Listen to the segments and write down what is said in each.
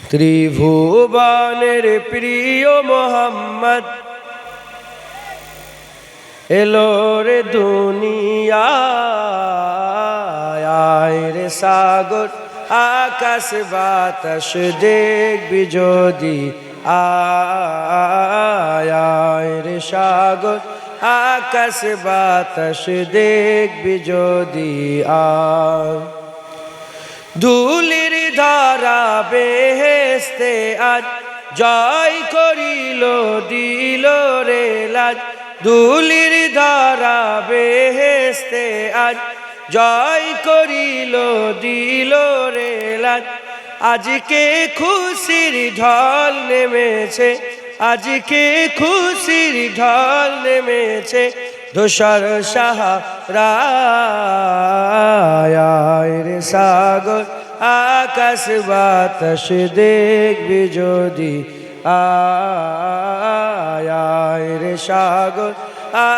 ত্রিভুবনের প্রিয় মোহাম্মদ এলো রে দুনিয়ায় রে সাগর আকাশ বাতাস দেখবি যদি আয় রে সাগর আকাশ বাতাস দেখবি যদি আয় ধুলির ধারা বেহেশতে আজ জয় করিল দিল রে লাজ ধুলির ধারা বেহেশতে আজ জয় করিল দিল রে লাজ আজকে খুশির ঢল নেমেছে আজকে খুশির ঢল নেমেছে ধূসর সাহারায় রে সাগর আকাশ বাতাস দেখবি যদি আয় রে সাগর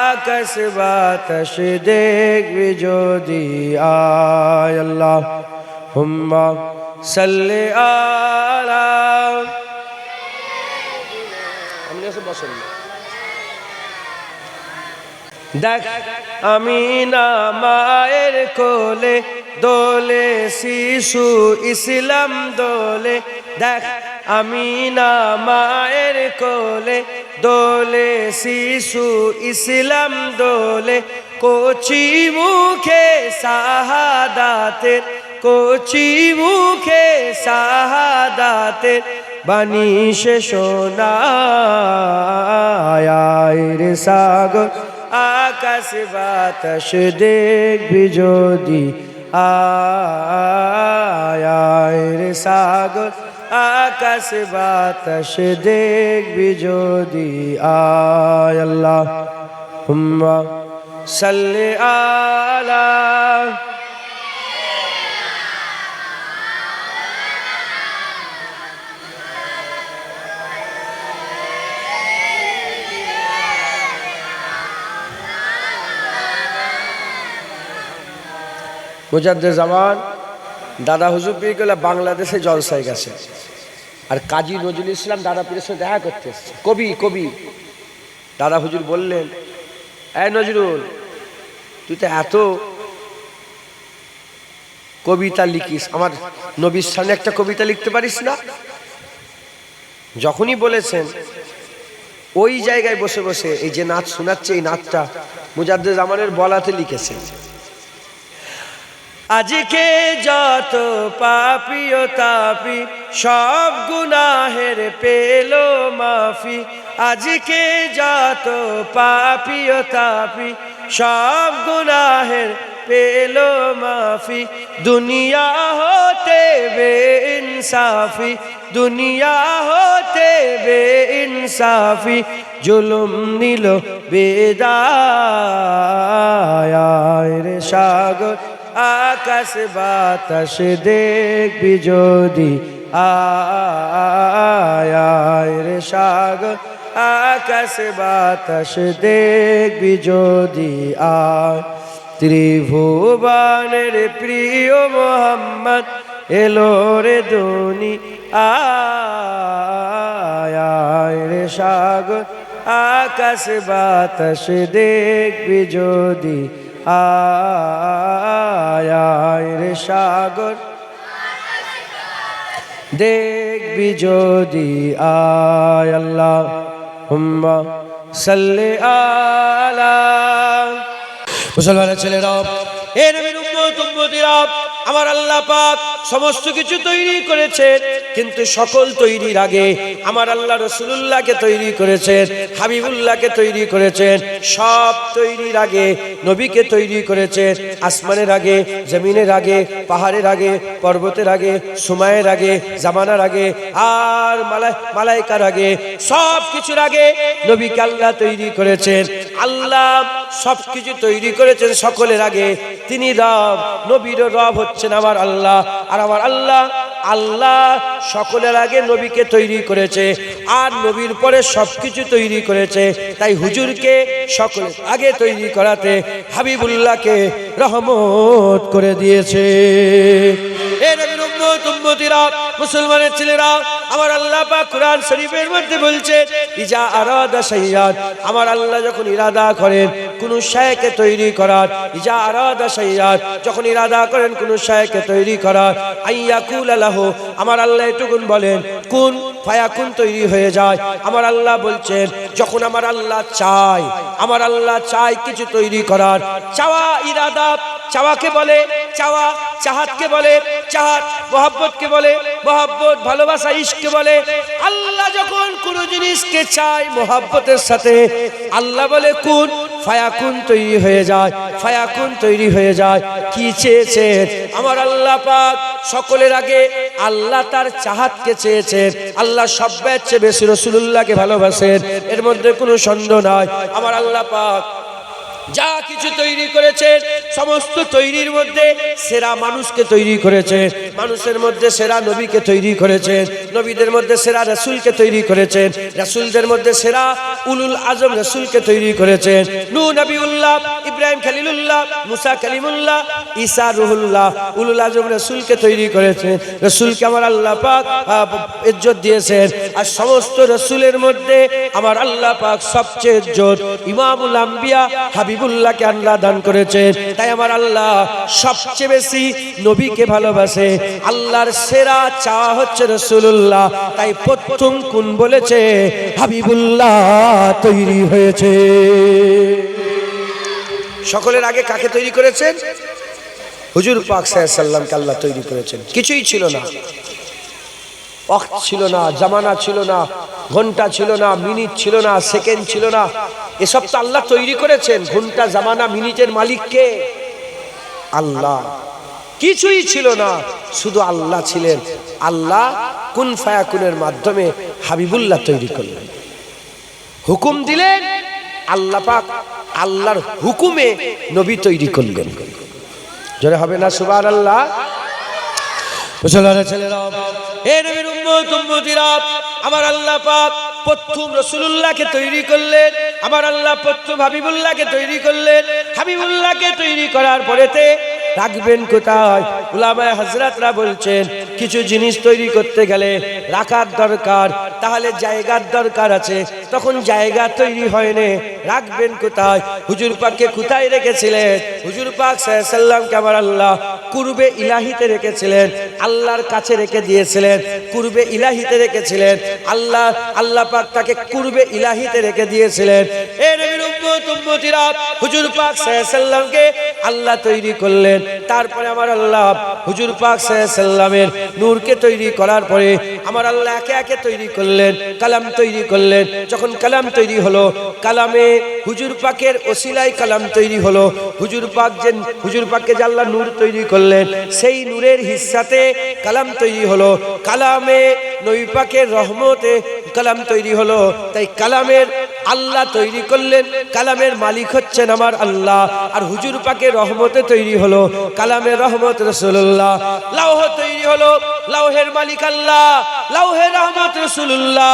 আকাশ বাতাস দেখবি যদি আয় আল্লাহুম্মা সাল্লি আলা দেখ আমিনা মায়ের কোলে দোলে শিশু ইসলাম দোলে দেখ আমিনা মায়ের কোলে দোলে শিশু ইসলাম দোলে কচি মুখে শাহাদাতের কচি মুখে শাহাদাতের বাণী সে শোনায় রে সাগর আকাশ বাতাস দেখবি যদি আয় রে সাগর আকাশ বাতাস দেখবি যদি আয় আল্লাহুম্মা সাল্লি আলা মুজাদ্দেদ জামান দাদা হুজুর পীর গুলা বাংলাদেশে জলসায় গেছে আর কাজী নজরুল ইসলাম দাদা পীরের সাথে দেখা করতে এসছে কবি দাদা হুজুর বললেন এ নজরুল তুই তো এত কবিতা লিখিস আমার নবীর সামনে একটা কবিতা লিখতে পারিস না যখনই বলেছেন ওই জায়গায় বসে বসে এই যে নাচ শোনাচ্ছে এই নাচটা মুজাদ্দেদ জামানের বলাতে লিখেছেন আজকে যত পাপী ও তাপী সব গুনাহের পেল মাফি আজকে যত পাপী ও তাপী সব গুনাহের পেল মাফি দুনিয়া হতে বেইনসাফি দুনিয়া হতে বেইনসাফি জুলুম নিল বিদায় রে সাগর আকাশ বাতাস দেখবি যদি আয় রে সাগর আকাশ বাতাস দেখবি যদি আয় ত্রিভুবনের প্রিয় মোহাম্মদ এলো রে দুনিয়ায় রে সাগর আকাশ বাতাস দেখবি যদি আয় রে সাগর দেখবি যদি আয় আল্লাহুম্মা সাল্লি আলা মুসলমানের ছেলেরা এ নবীর উম্মত উম্মতিরা আমার আল্লাহ পাক সমস্ত কিছু তৈরি করেছেন কিন্তু সকল তৈরির আগে আমার আল্লাহ রাসূলুল্লাহকে তৈরি করেছেন হাবিবুল্লাহকে তৈরি করেছেন সব তৈরির আগে নবীকে তৈরি করেছেন আসমানের আগে জমিনের আগে পাহাড়ের আগে পর্বতের আগে সময়ের আগে জামানার আগে আর মালাইকার আগে সব কিছুর আগে নবীকে আল্লাহ তৈরি করেছেন আল্লাহ সবকিছু তৈরি করেছেন সকলের আগে তিনি রব নবীর রব হচ্ছেন আমার আল্লাহ আর আমার আল্লাহ আল্লাহ সকলের আগে নবীকে তৈরি করেছে আর নবীর পরে সবকিছু তৈরি করেছে তাই হুজুরকে সকলের আগে তৈরি করাতে হাবিবুল্লাহকে রহমত করে দিয়েছে এ নবীর উম্মত উম্মতিরা মুসলমানের ছেলেরা, আমার আল্লাহ পাক কোরআন শরীফের মধ্যে বলছেন ইজা আরাদা শাইয়ান, আমার আল্লাহ যখন ইরাদা করেন কোন শাইকে তৈরি করার, ইজা আরাদা শাইয়ান, যখন ইরাদা করেন কোন শাইকে তৈরি করার, আইয়াকুল লাহু, আমার আল্লাহ এটুকুন বলেন কুন ফায়াকুন, তৈরি হয়ে যায়। আমার আল্লাহ বলছেন যখন আমার আল্লাহ চায়, আমার আল্লাহ চায় কিছু তৈরি করার, চাওয়া ইরাদা, চাওয়াকে বলে চাওয়া, চাহাতকে বলে চাহাত, মোহাব্বতকে বলে মোহাব্বত, ভালোবাসা ইশকে বলে। আল্লাহ যখন কোন জিনিসকে চায় মোহাব্বতের সাথে, আল্লাহ বলে কুন ফায়াকুন, তৈরি হয়ে যায়, ফায়াকুন তৈরি হয়ে যায়। কি চেয়েছেন আমার আল্লাহ পাক? সকলের আগে আল্লাহ তার চাহাতকে চেয়েছেন। আল্লাহ সবচেয়ে চেয়ে বেশি রাসূলুল্লাহকে ভালোবাসেন, এর মধ্যে কোনো সন্দেহ নাই। আমার আল্লাহ পাক যা কিছু তৈরি করেছেন সমস্ত তৈরির মধ্যে সেরা মানুষকে তৈরি করেছেন, মানুষের মধ্যে সেরা নবীকে তৈরি করেছেন, নবীদের মধ্যে সেরা রাসূলকে তৈরি করেছেন, রাসূলদের মধ্যে সেরা উলুল আজম রাসূলকে তৈরি করেছেন। নূহ নবিউল্লাহ, ইব্রাহিম খলিলুল্লাহ, মুসা কালিমুল্লাহ, ঈসা রুহুল্লাহ, উলুল আজম রাসূলকে তৈরি করেছেন। রাসূলকে আমার আল্লাহ পাক ইজ্জত দিয়েছেন। আর সমস্ত রাসূলের মধ্যে আমার আল্লাহ পাক সবচেয়ে ইজ্জত ইমামুল আম্বিয়া হাবিবুল্লাহকে আল্লাহ দান করেছেন। তাই আমার আল্লাহ সবচেয়ে বেশি নবীকে ভালোবাসে। আল্লাহর সেরা চাওয়া হচ্ছে রাসূলুল্লাহ। তাই প্রথম কোন বলেছে হাবিবুল্লাহ তৈরি হয়েছে। সকলের আগে কাকে তৈরি করেছেন? হুজুর পাক সাল্লাল্লাহু আলাইহি সাল্লামকে আল্লাহ তৈরি করেছেন। কিছুই ছিল না, ওয়াক্ত ছিল না, জামানা ছিল না, ঘন্টা ছিল না, মিনিট ছিল না, সেকেন্ড ছিল না, এসব তো আল্লাহ তৈরি করেছেন। ঘন্টা, জামানা, মিনিটের মালিক কে? আল্লাহ। কিছুই ছিল না, শুধু আল্লাহ ছিলেন। আল্লাহ কুন ফায়াকুনের মাধ্যমে হাবিবুল্লাহ তৈরি করলেন, হুকুম দিলেন, আল্লাহ পাক আল্লাহর হুকুমে নবী তৈরি করলেন। জোরে হবে না সুবহানাল্লাহ? মুসলমানের ছেলেরা, হে নবীর উম্মত উম্মতিরা, আমার আল্লাহ পাক প্রথম রাসূলুল্লাহকে তৈরি করলেন, আমার আল্লাহ প্রথম হাবিবুল্লাহকে তৈরি করলেন। হাবিবুল্লাহকে তৈরি করার পরেতে রাখবেন কোথায়? উলামায়ে হযরতরা বলছেন কিছু জিনিস তৈরি করতে গেলে রাখার দরকার, তাহলে জায়গার দরকার আছে, তখন জায়গা তৈরি হয়নি, রাখবেন কোথায়? হুজুর পাককে কোথায় রেখেছিলেন? হুজুর পাক সাল্লাল্লাহু আলাইহি সাল্লামকে আমার আল্লাহ কুরবে ইলাহিতে রেখেছিলেন, আল্লাহর কাছে রেখে দিয়েছিলেন, কুরবে ইলাহিতে রেখেছিলেন। আল্লাহ পাক তাকে কুরবে ইলাহিতে রেখে দিয়েছিলেন। এ নবীর উম্মত উম্মতিরা, হুজুর পাক সাল্লাল্লাহু আলাইহি সাল্লামকে আল্লাহ তৈরি করলেন। তারপরে আমার আল্লাহ হুজুর পাক সাল্লাল্লাহু আলাইহি সাল্লামের নূরকে তৈরি করার পরে আমার আল্লাহ একে একে তৈরি করলেন, কালাম তৈরি করলেন। যখন কালাম তৈরি হলো, কালামে হুজুর পাকের ওসিলায় কালাম তৈরি হলো। হুজুর পাককে যে আল্লাহ নূর তৈরি করলেন, সেই নূরের হিস্সাতে কালাম তৈরি হলো। কালামে নবী পাকের রহমতে কালাম তৈরি হলো। তাই কালামের আল্লাহ তৈরি করলেন, কালামের মালিক হচ্ছেন আমার আল্লাহ। আর হুজুর পাকের রহমতে তৈরি হলো, কালামের রহমত রাসূলুল্লাহ। লৌহ তৈরি হলো, লৌহের মালিক আল্লাহ, লৌহের রহমত রাসূলুল্লাহ।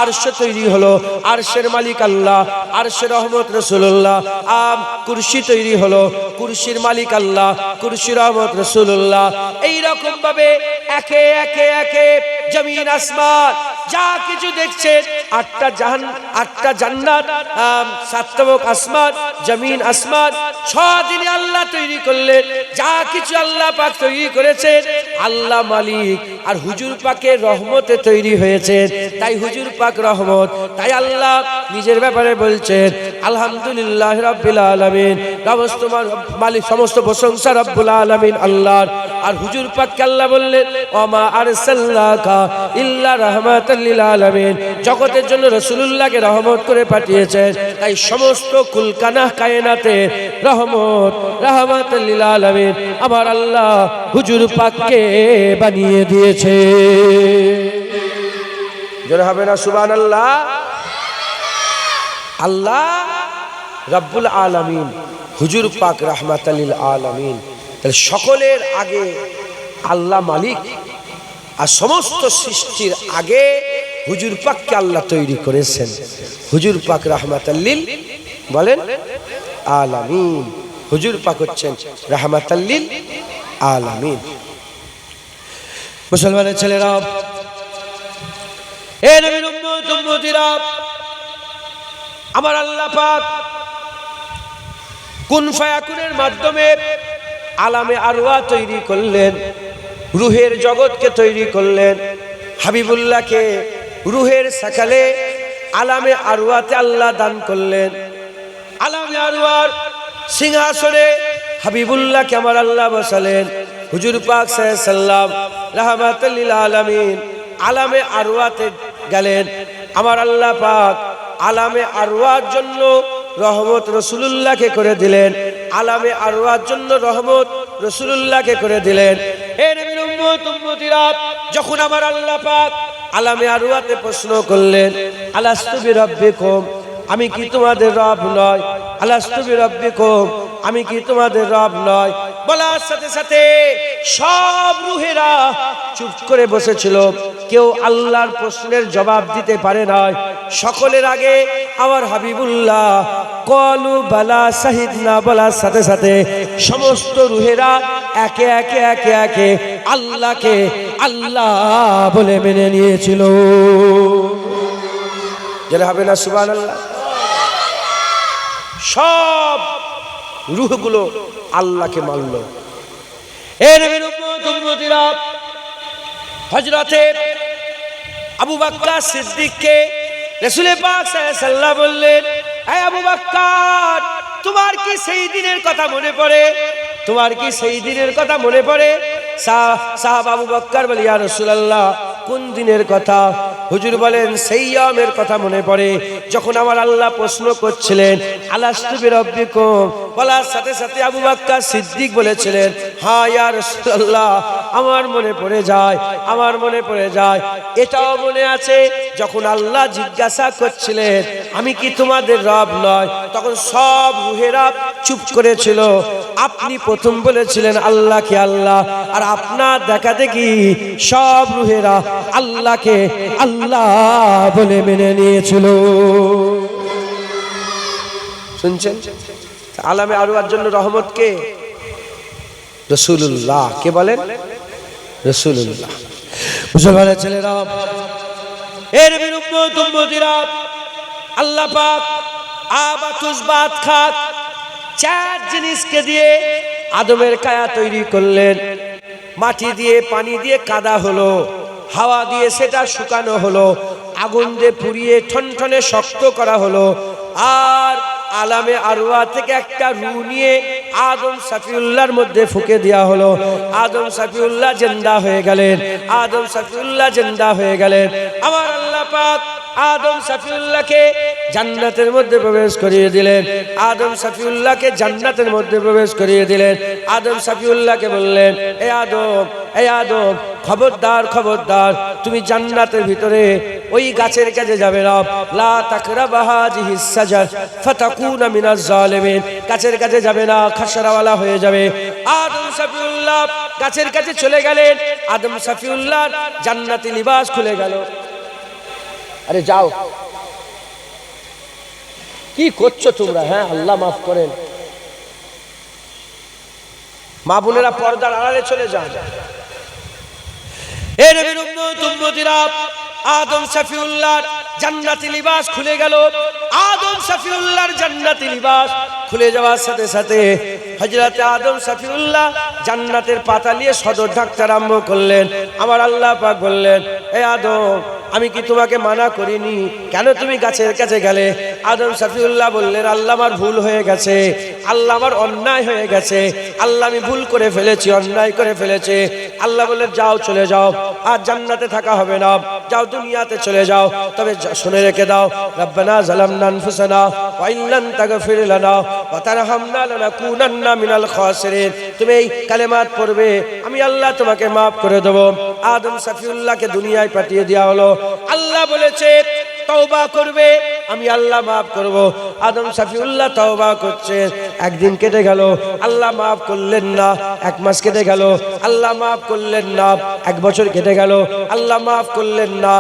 আরশ তৈরি হলো, আরশের মালিক আল্লাহ, আরশের রহমত রাসূলুল্লাহ। কুরসি তৈরি হলো, কুরসির মালিক আল্লাহ, কুরসির রহমত রাসূলুল্লাহ। এই রকম ভাবে একে একে একে জমিন আসমান যা কিছু দেখছেন, আটটা জান্নাত, সাতবক আসমান, জমিন আসমান, 6 দিনে আল্লাহ তৈরি করলেন। যা কিছু আল্লাহ পাক তৈরি করেছেন আল্লাহ মালিক। আর হুজুর পাকের রহমতে তৈরি হয়েছে, তাই হুজুর পাক রহমত। তাই আল্লাহ নিজের ব্যাপারে বলছেন আলহামদুলিল্লাহ রাব্বিল আলামিন, মালিক সমস্ত প্রশংসা রব্বুল আলামিন আল্লাহর। আর হুজুর পাককে আল্লাহ বললেন ওমা আরসালনাকা ইল্লা রাহমাতাল লিল আলামিন, জগতের জন্য রাসূলুল্লাহকে রহমত করে পাঠিয়েছেন। তাই সমস্ত কুলকানা কায়নাতে রহমত, রাহমাতাল লিল আলামিন আমার আল্লাহ হুজুর পাককে বানিয়ে দিয়েছে। জোরে হবে না সুবহানাল্লাহ? আল্লাহ রব্বুল আলামিন, হুজুর পাক রাহমাতাল লিল আলামিন। তাহলে সকলের আগে আল্লাহ মালিক, আর সমস্ত সৃষ্টির আগে হুজুর পাককে আল্লাহ তৈরি করেছেন। হুজুর পাক রাহমাতাল লিল বলেন আলামিন, হুজুর পাক হচ্ছেন রাহমাতাল লিল আলামিন। মুসলমানের ছেলেরা, এ নবীর উম্মত উম্মতিরা, আমার আল্লাহ পাক কুন ফায়াকুনের মাধ্যমে আলামে আরওয়া তৈরি করলেন, রুহের জগৎকে তৈরি করলেন। হাবিবুল্লাহকে রুহের সাকালে আলামে আরওয়াতে আল্লাহ দান করলেন। আলামে আরওয়ার সিংহাসনে হাবিবুল্লাহকে আমার আল্লাহ বসালেন। হুজুর পাক সাল্লাল্লাহু আলাইহি সাল্লাম রাহমাতুল লিল আলামিন আলামে আরওয়াতে গেলেন। আমার আল্লাহ পাক আলামে আরওয়ার জন্য রহমত রাসূলুল্লাহকে করে দিলেন। আলামে আরওয়ার জন্য রহমত রাসূলুল্লাহকে করে দিলেন। হে নবীর উম্মত উম্মতিরা, যখন আমার আল্লাহ পাক আলামে আরওয়াতে প্রশ্ন করলেন, আলাস্তু বিরাব্বিকুম, আমি কি তোমাদের রব নয়? আলাস্তু বিরাব্বিকুম, আমি কি তোমাদের রব নয়? বলার সাথে সাথে সব রুহেরা চুপ করে বসেছিল। কেউ আল্লাহর প্রশ্নের জবাব দিতে পারে নাই। সকলের আগে আমার হাবিবুল্লাহ কলু বালা শাহিদনা বলার সাথে সাথে সমস্ত রুহেরা একে একে একে একে আল্লাহকে আল্লাহ বলে মেনে নিয়েছিল। যারা হবে না সুবহানাল্লাহ। সব রূহগুলো আল্লাহকে মানল। এ নবীর উম্মত উম্মতিরা, হযরতে আবু বকর সিদ্দিককে রাসূল পাক সাল্লাল্লাহু আলাইহি ওয়াসাল্লাম বললেন, হে আবু বকর, তোমার কি সেই দিনের কথা মনে পড়ে? তোমার কি সেই দিনের কথা মনে পড়ে? সাহাবা আবু বকর বলে, ইয়া রাসূলুল্লাহ, কোন দিনের কথা? হুজুর বলেন, সেই ইয়ামের কথা মনে পড়ে যখন আমার আল্লাহ প্রশ্ন করছিলেন আলাস্তু বিরাব্বিকুম, বলার সাথে সাথে আবু বকর সিদ্দিক বলেছিলেন, হ্যাঁ ইয়া রাসূলুল্লাহ, আমার মনে পড়ে যায়, আমার মনে পড়ে যায়। এটাও মনে আছে যখন আল্লাহ জিজ্ঞাসা করছিলেন আমি কি তোমাদের রব নয়, তখন সব রুহেরা চুপ করেছিল। আপনি প্রথম বলেছিলেন আল্লাহকে আল্লাহ, আর আপনার দেখা দেখি সব রুহেরা আল্লাহকে আল্লাহ বলে মেনে নিয়েছিল। শুনছেন? আলামে আরওয়ার জন্য রহমত কে? রাসূলুল্লাহ। কে বলেন? রাসূলুল্লাহ। মুসলমানের ছেলেরা, এ নবীর উম্মত উম্মতিরা, আল্লাহ পাক আবাতুস বাত খাত চার জিনিসকে দিয়ে আদমের কায়া তৈরি করলেন। মাটি দিয়ে, পানি দিয়ে কাদা হলো, হাওয়া দিয়ে সেটা শুকানো হলো, আগুন দিয়ে পুড়িয়ে ঠনঠনে শক্ত করা হলো, আর আলামে আরওয়া থেকে একটা রূহ নিয়ে আদম সাফিউল্লাহর মধ্যে ফুঁকে দেওয়া হলো। আদম সাফিউল্লাহ জিন্দা হয়ে গেলেন। আদম সাফিউল্লাহ জিন্দা হয়ে গেলেন। আমার আল্লাহ পাক আদম সাফিউল্লাহকে জান্নাতের মধ্যে প্রবেশ করিয়ে দিলেন। আদম সাফিউল্লাহকে জান্নাতের মধ্যে প্রবেশ করিয়ে দিলেন। আদম সাফিউল্লাহকে বললেন, এ আদম, এ আদম, খবরদার খবরদার, তুমি জান্নাতের ভিতরে ওই গাছের কাছে যাবে না। লা তাকরাবা হাযিহিস সাজার ফাতাকুনা মিনাজ জালিমিন, গাছের কাছে যাবে না, খাসরাওয়ালা হয়ে যাবে। আদম সাফিউল্লাহ গাছের কাছে চলে গেলেন। আদম সাফিউল্লাহ জান্নাতি লিবাস খুলে গেল। আরে যাও, কি করছো তোমরা? হ্যাঁ, আল্লাহ মাফ করেন। মা বোনেরা পর্দার আড়ালে চলে যান। এ নবীর উম্মত উম্মতিরা, আদম সাফিউল্লাহর জান্নাতি লিবাস খুলে গেল। আদম সাফিউল্লাহর জান্নাতি লিবাস খুলে যাওয়ার সাথে সাথে হযরত আদম সাফিউল্লাহ জান্নাতের পাতা নিয়ে সদর ডাক্তার আরম্ভ করলেন। আমার আল্লাহ পাক বললেন, এ আদম, আমি কি তোমাকে মানা করিনি? কেন তুমি গাছের কাছে গেলে? আদম সাফিউল্লাহ বললেন, আল্লাহ আমার ভুল হয়ে গেছে, আল্লাহ আমার অন্যায় হয়ে গেছে, আল্লাহ আমি ভুল করে ফেলেছি, অন্যায় করে ফেলেছে। আল্লাহ বললেন, যাও, চলে যাও, আর জান্নাতে থাকা হবে না, যাও দুনিয়াতে চলে যাও। তবে শুনে রেখে দাও, রব্বানা যালামনা আনফুসানা ওয়া ইল্লাম তাগফির লানা ওয়া তারহামনা লানাকুনান্না মিনাল খাসিরিন। তুমি এই কালেমাত পড়বে, আমি আল্লাহ তোমাকে maaf করে দেব। আদম সাফিউল্লাহকে দুনিয়ায় পাঠিয়ে দেওয়া হলো। আল্লাহ বলেছে তওবা করবে, আমি আল্লাহ maaf করব। আদম সাফিউল্লাহ তওবা করছে। একদিন কেটে গেল, আল্লাহ maaf করলেন না। এক মাস কেটে গেল, আল্লাহ maaf করলেন না। এক বছর কেটে গেল, আল্লাহ maaf করলেন না।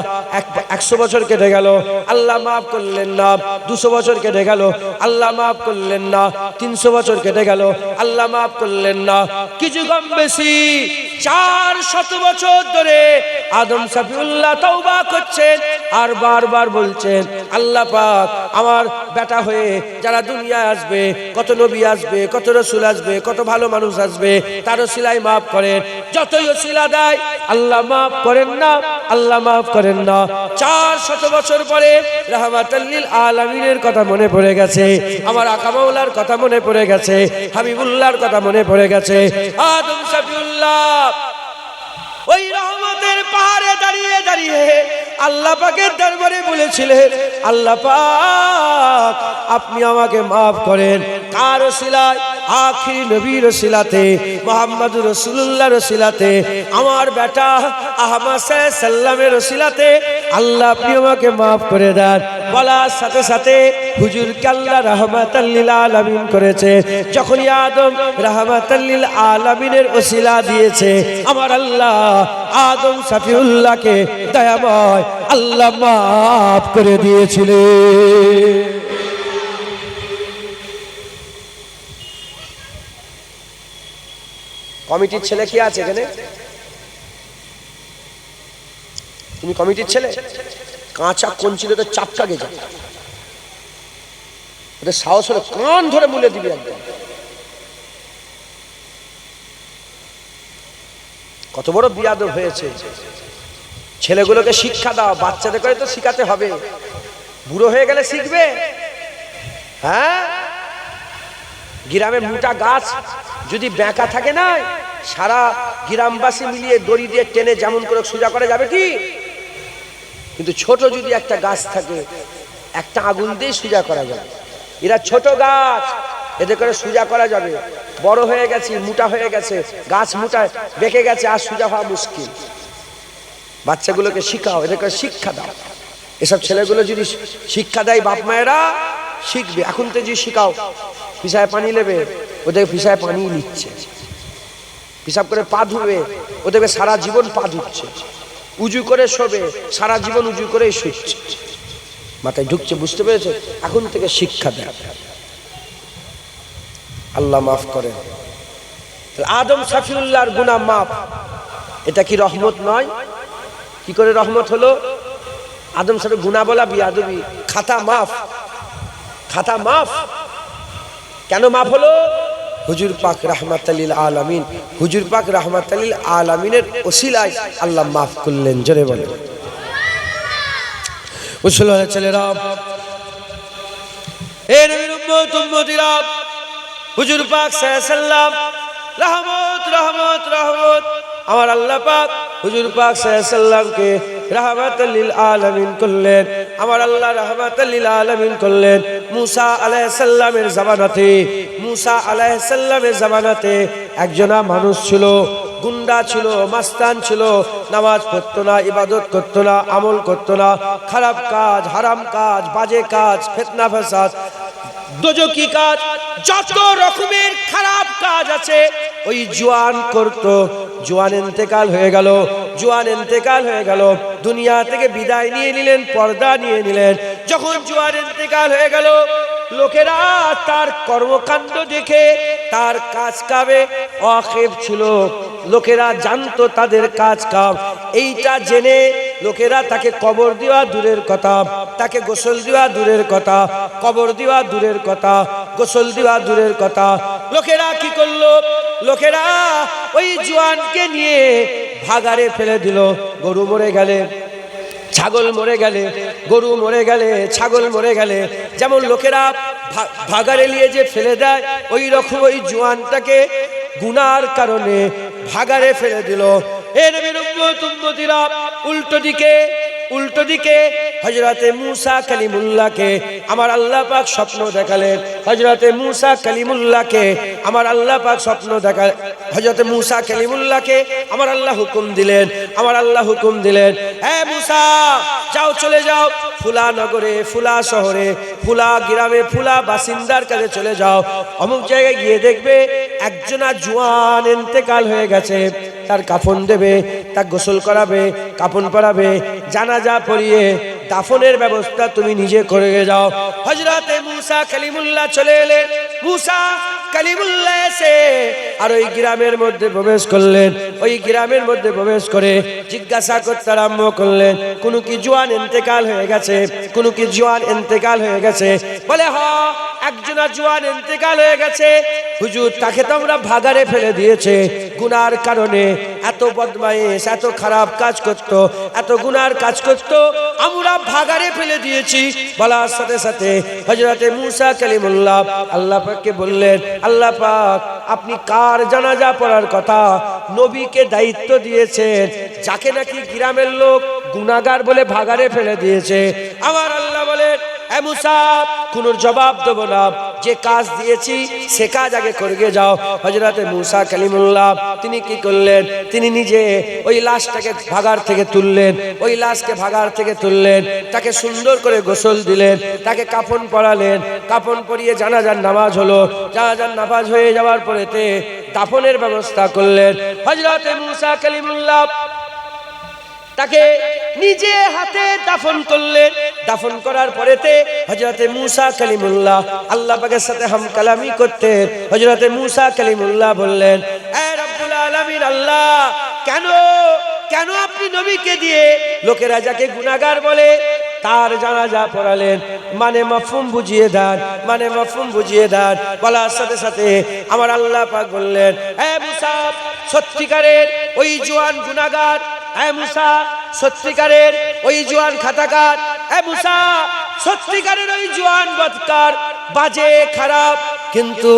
100 বছর কেটে গেল, আল্লাহ maaf করলেন না। 200 বছর কেটে গেল, আল্লাহ maaf করলেন না। 300 বছর কেটে গেল, আল্লাহ maaf করলেন না। কিছু কম বেশি 400 বছর ধরে আদম শফিউল্লাহ তওবা করছেন আর বারবার বলছেন, আল্লাহ পাক আমার বেটা হয়ে যারা দুনিয়ায় আসবে, কত নবী আসবে, কত রাসূল আসবে, কত ভালো মানুষ আসবে, তার ওসিলায় মাফ করেন। যতই ওসিলা দেয় আল্লাহ মাফ করেন না, আল্লাহ মাফ করেন না। 400 বছর পরে রাহমাতাল লিল আলামিনের কথা মনে পড়ে গেছে, আমার আকা মাওলার কথা মনে পড়ে গেছে, হাবিবুল্লাহর কথা মনে পড়ে গেছে। আদম শফিউল্লাহ ওই রহমতের পাহাড়ে দাঁড়িয়ে দাঁড়িয়ে আল্লাহ পাকের দরবারে বলেছিলেন, আল্লাহ পাক আপনি আমাকে মাফ করেন। কার ওসিলায়? আখিরি নবীর ওসিলাতে, মুহাম্মদুর রাসূলুল্লাহর ওসিলাতে, আমার বেটা আহমদ সাল্লামের ওসিলাতে আল্লাহ আপনি আমাকে মাফ করে দেন। বলার সাথে সাথে হুজুরকে আল্লাহ রাহমাতাল লিল আলামিন করেছে। যখন আদম রাহমাতাল লিল আলামিনের ওসিলা দিয়েছে, আমার আল্লাহ আদম শফিউল্লাহকে দয়াময় আল্লাহ মাফ করে দিয়েছিলেন। কমিটির ছেলে কি আছে এখানে? তুমি কমিটির ছেলে? কাঁচা কঞ্চিতে তো চাপকা গেছে, ওদের সাহস হলে কান ধরে মুলে দিবি একদম। কত বড় বিয়াদব হয়েছে। ছেলেগুলোকে শিক্ষা দাও, বাচ্চাদের করে তো শিখাতে হবে, বুড়ো হয়ে গেলে শিখবে। হ্যাঁ, গ্রামে মোটা গাছ যদি বেঁকা থাকে না, সারা গ্রামবাসী মিলিয়ে দড়ি দিয়ে টেনে যেমন করে সোজা করা যাবে কি? কিন্তু ছোট যদি একটা গাছ থাকে, একটা আগুন দিয়ে সোজা করা যাবে। এরা ছোট গাছ, এদের করে সোজা করা যাবে। বড় হয়ে গেছে, মোটা হয়ে গেছে, গাছ মোটা বেঁকে গেছে, আর সোজা হওয়া মুশকিল। বাচ্চাগুলোকে শিখাও, এদেরকে শিক্ষা দাও। এসব ছেলেগুলো যদি শিক্ষা দেয় বাপ মায়েরা, শিখবে। এখন তো যদি শিখাও পিসায় পানি নেবে, ওদের পিসায় পানি নিচ্ছে, পিসাব করে পা ধুবে, ওদেরকে সারা জীবন পা ধুচ্ছে। উজু করে শোবে, সারা জীবন উজু করেই শুচ্ছে। মাথায় ঢুকছে, বুঝতে পেরেছে? এখন থেকে শিক্ষা দেয়। আল্লাহ মাফ করে। আদম শফিউল্লাহর গুনাহ মাফ, এটা কি রহমত নয়? কি করে রহমত হলো? আদম সাহেব গুনাহ বলা বিয়াদবি, খাতা মাফ, খাতা মাফ। কেন মাফ হলো? হুজুর পাক রাহমাতাল লিল আলামিন, হুজুর পাক রাহমাতাল লিল আলামিনের ওসিলায় আল্লাহ মাফ করলেন। জোরে বলেন মুসলমান ছেলেরা, এ নবীর উম্মত উম্মতিরা, হুজুর পাক সাল্লাল্লাহু আলাইহি সাল্লাম রহমত রহমত রহমত, আমার আল্লাহ পাক হুজুর পাক সাল্লাল্লাহু আলাইহি সাল্লামকে রাহমাতাল লিল আলামিন করলেন। আমার আল্লাহ রাহমাতাল লিল আলামিন করলেন মুসা আলাইহিস সালামের জামানাতে। মুসা আলাইহিস সালামের জামানাতে একজনা মানুষ ছিল, গুন্ডা ছিল, মাস্তান ছিল, নামাজ পড়তো না, ইবাদত করতো না, আমল করতো না, খারাপ কাজ, হারাম কাজ, বাজে কাজ, ফিতনা ফাসাদ, দোজকি কাজ, যত রকমের খারাপ কাজ আছে ওই জওয়ান করতো। জওয়ান ইন্তেকাল হয়ে গেল, জওয়ান ইন্তেকাল হয়ে গেল, দুনিয়া থেকে বিদায় নিয়ে নিলেন, পর্দা নিয়ে নিলেন। যখন জওয়ান ইন্তেকাল হয়ে গেল, লোকেরা তার কর্মকাণ্ড দেখে তার কাজ কামে ওয়াকিফ ছিল, লোকেরা জানতো তাদের কাজ কাম। এইটা জেনে লোকেরা তাকে কবর দেওয়া দূরের কথা, তাকে গোসল দেওয়া দূরের কথা, কবর দেওয়া দূরের কথা, গোসল দেওয়া দূরের কথা। লোকেরা কি করলো? লোকেরা ওই জওয়ানকে নিয়ে ভাগাড়ে ফেলে দিল। গরু মরে গেলে, ছাগল মরে গেলে, গরু মরে গেলে, ছাগল মরে গেলে যেমন লোকেরা ভাগাড়ে নিয়ে যে ফেলে দেয়, ওই রকম ওই জওয়ানটাকে গুনার কারণে ভাগাড়ে ফেলে দিল। এ নবীর উম্মত উম্মতিরা, উল্টো দিকে হযরতে মূসা কালিমুল্লাহকে আমার আল্লাহ পাক স্বপ্ন দেখালেন। হযরতে মূসা কালিমুল্লাহকে আমার আল্লাহ পাক স্বপ্ন দেখালেন। হযরতে মূসা কালিমুল্লাহকে আমার আল্লাহ হুকুম দিলেন, আমার আল্লাহ হুকুম দিলেন, হে মূসা যাও, চলে যাও ফুলা নগরে, ফুলা শহরে, ফুলা গ্রামে, ফুলা বাসিন্দার কাছে চলে যাও। অমুক জায়গায় গিয়ে দেখবে একজনা জওয়ান ইন্তেকাল হয়ে গেছে, তার কাফন দেবে, তার গোসল করাবে, কাফন পরাবে, জানাজা পড়িয়ে দাফনের ব্যবস্থা তুমি নিজে করে যাও। হযরতে মুসা কালিমুল্লাহ চলে এলেন। মুসা কালিমুল্লাহ এসে আর ওই গ্রামের মধ্যে প্রবেশ করলেন। ওই গ্রামের মধ্যে প্রবেশ করে জিজ্ঞাসা করতে আরম্ভ করলেন, কোন কি জওয়ান ইন্তেকাল হয়ে গেছে? কোন কি জওয়ান ইন্তেকাল হয়ে গেছে? বলে হ্যাঁ, একজন জওয়ান ইন্তেকাল হয়ে গেছে হুজুর, তাকে তো আমরা ভাগাড়ে ফেলে দিয়েছে গুনার কারণে। এত বদমাইশ, এত খারাপ কাজ করত, এত গুনার কাজ করত, আমরা ভাগাড়ে ফেলে দিয়েছি। বলার সাথে সাথে হযরতে মুসা কালিমুল্লাহ আল্লাহ পাককে বললেন, আল্লাহ পাক আপনি কার জানাজা পড়ার কথা নবীকে দায়িত্ব দিয়েছেন, যাকে নাকি গ্রামের লোক গুনাহগার বলে ভাগাড়ে ফেলে দিয়েছে? আমার আল্লাহ বলেন, এ মুসা কোন জবাব দেব না, যে কাজ দিয়েছি সে কাজ আগে করে যাও। হযরতে মুসা কালিমুল্লাহ তিনি কি করলেন? তিনি নিজে ওই লাশটাকে ভাগাড় থেকে তুললেন। ওই লাশকে ভাগাড় থেকে তুললেন, তাকে সুন্দর করে গোসল দিলেন, তাকে কাফন পরালেন। কাফন পরিয়ে জানাজার নামাজ হলো। জানাজার নামাজ হয়ে যাওয়ার পরেতে দাফনের ব্যবস্থা করলেন। হযরতে মুসা কালিমুল্লাহ তাকে নিজে হাতে দাফন করলেন। দাফন করার পরেতে হযরতে মুসা কালিমুল্লাহ আল্লাহ পাকের সাথে হামকালামি করতেন। হযরতে মুসা কালিমুল্লাহ বললেন, এ রব্বুল আলামিন আল্লাহ, কেন কেন আপনি নবীকে দিয়ে লোকেরা যাকে গুনাহগার বলে তার জানাজা পড়ালেন? মানে মাফহুম বুঝিয়ে দেন, মানে মাফহুম বুঝিয়ে দেন। বলার সাথে সাথে আমার আল্লাহ পাক বললেন, এ মুসা সত্যিকারের ওই জওয়ান গুনাহগার, এ মুসা সত্যিকারের ওই জওয়ান খাতাকার, এ মুসা সত্যিকারের ওই জওয়ান বদকার, বাজে খারাপ, কিন্তু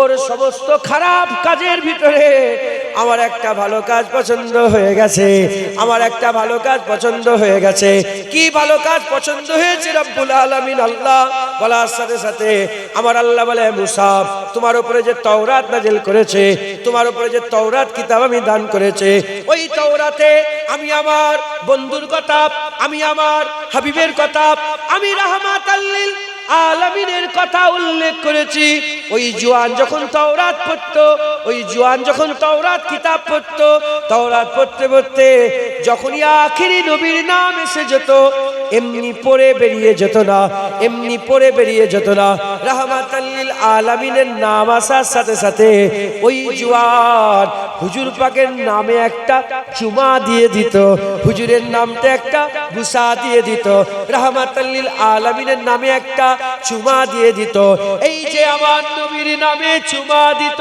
ওর সমস্ত খারাপ কাজের ভিতরে আমার একটা ভালো কাজ পছন্দ হয়ে গেছে। আমার একটা ভালো কাজ পছন্দ হয়ে গেছে। কি ভালো কাজ পছন্দ হয়েছে রব্বুল আলামিন আল্লাহ বলার সাথে সাথে আমার আল্লাহ বলে, মুসা তোমার উপরে যে তাওরাত নাজিল করেছে, তোমার উপরে যে তাওরাত কিতাব আমি দান করেছে, ওই তাওরাতে আমি আমার বন্ধুর কথা, আমি আমার হাবিবের কথা, আমি রাহমাতাল লিল আলামিনের কথা উল্লেখ করেছি। ওই জওয়ান যখন তাওরাত পড়তো, ওই জওয়ান যখন তাওরাত কিতাব পড়তো, তাওরাত পড়তে পড়তে যখনই আখেরি নবীর নাম এসে যেত, এমনি পড়ে বেরিয়ে যেত না, এমনি পড়ে বেরিয়ে যেত না। রাহমাতাল লিল আলামিনের নাম আসার সাথে সাথে ওই জওয়ান হুজুর পাকের নামে একটা চুমা দিয়ে দিত, হুজুরের নামটা একটা বুসা দিয়ে দিত, রাহমাতাল লিল আলামিনের নামে একটা চুমা দিয়ে দিত। এই যে আমার নবীর নামে চুমা দিত,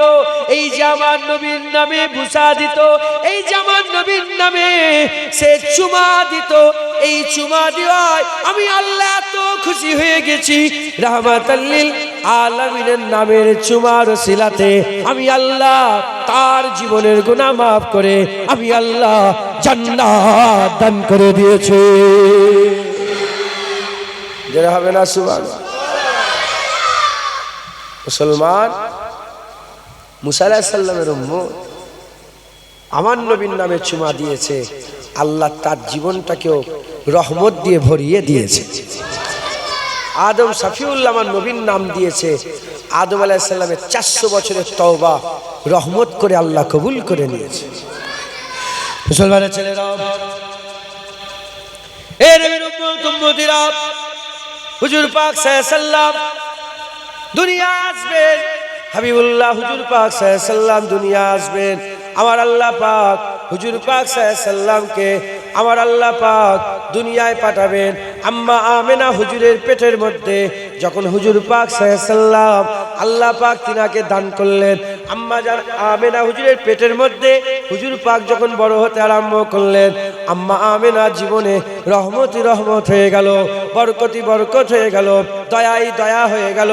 এই যে আমার নবীর নামে বুসা দিত, এই যে আমার নবীর নামে সে চুমা দিত, এই চুমা দেওয়ায় আমি আল্লাহ এত খুশি হয়ে গেছি। রাহমাতাল লিল আলামিনের নামের চুমার সিলাতে আমি আল্লাহ তার জীবনের গুনাহ মাফ করে আমি আল্লাহ জান্নাত দান করে দিয়েছি। যারা হবে না সুবহানাল্লাহ। মুসলমান মুসা আলাইহিস সালামের উম্মত আমার নবীর নামে চুমা দিয়েছে, আল্লাহ তার জীবনটাকেও রহমত দিয়ে ভরিয়ে দিয়েছে। আদম সাফিউল্লাহ আমার নবীর নাম দিয়েছে, আদম আলাইহিস সালামের 400 বছরের তওবা রহমত করে আল্লাহ কবুল করে নিয়েছে। মুসলমানের ছেলেরা, এ নবীর উম্মত উম্মতিরা, হুজুর পাক সাল্লাল্লাহু আলাইহি সাল্লাম দুনিয়া আসবেন, হাবিবুল্লাহ হুজুর পাক সাল্লাল্লাহু আলাইহি সাল্লাম দুনিয়া আসবেন। আমার আল্লাহ পাক হুজুর পাক সাল্লাল্লাহু আলাইহি সাল্লামকে আমার আল্লাহ পাক দুনিয়ায় পাঠাবেন। আম্মা আমেনা হুজুরের পেটের মধ্যে যখন হুজুর পাক সাল্লাল্লাহু আলাইহি সাল্লাম আল্লাহ পাক তিনাকে দান করলেন, আম্মা জান আমেনা হুজুরের পেটের মধ্যে হুজুর পাক যখন বড় হতে আরম্ভ করলেন, আম্মা আমেনা জীবনে রহমতি রহমত হয়ে গেল, বরকতি বরকত হয়ে গেল, দয়াই দয়া হয়ে গেল।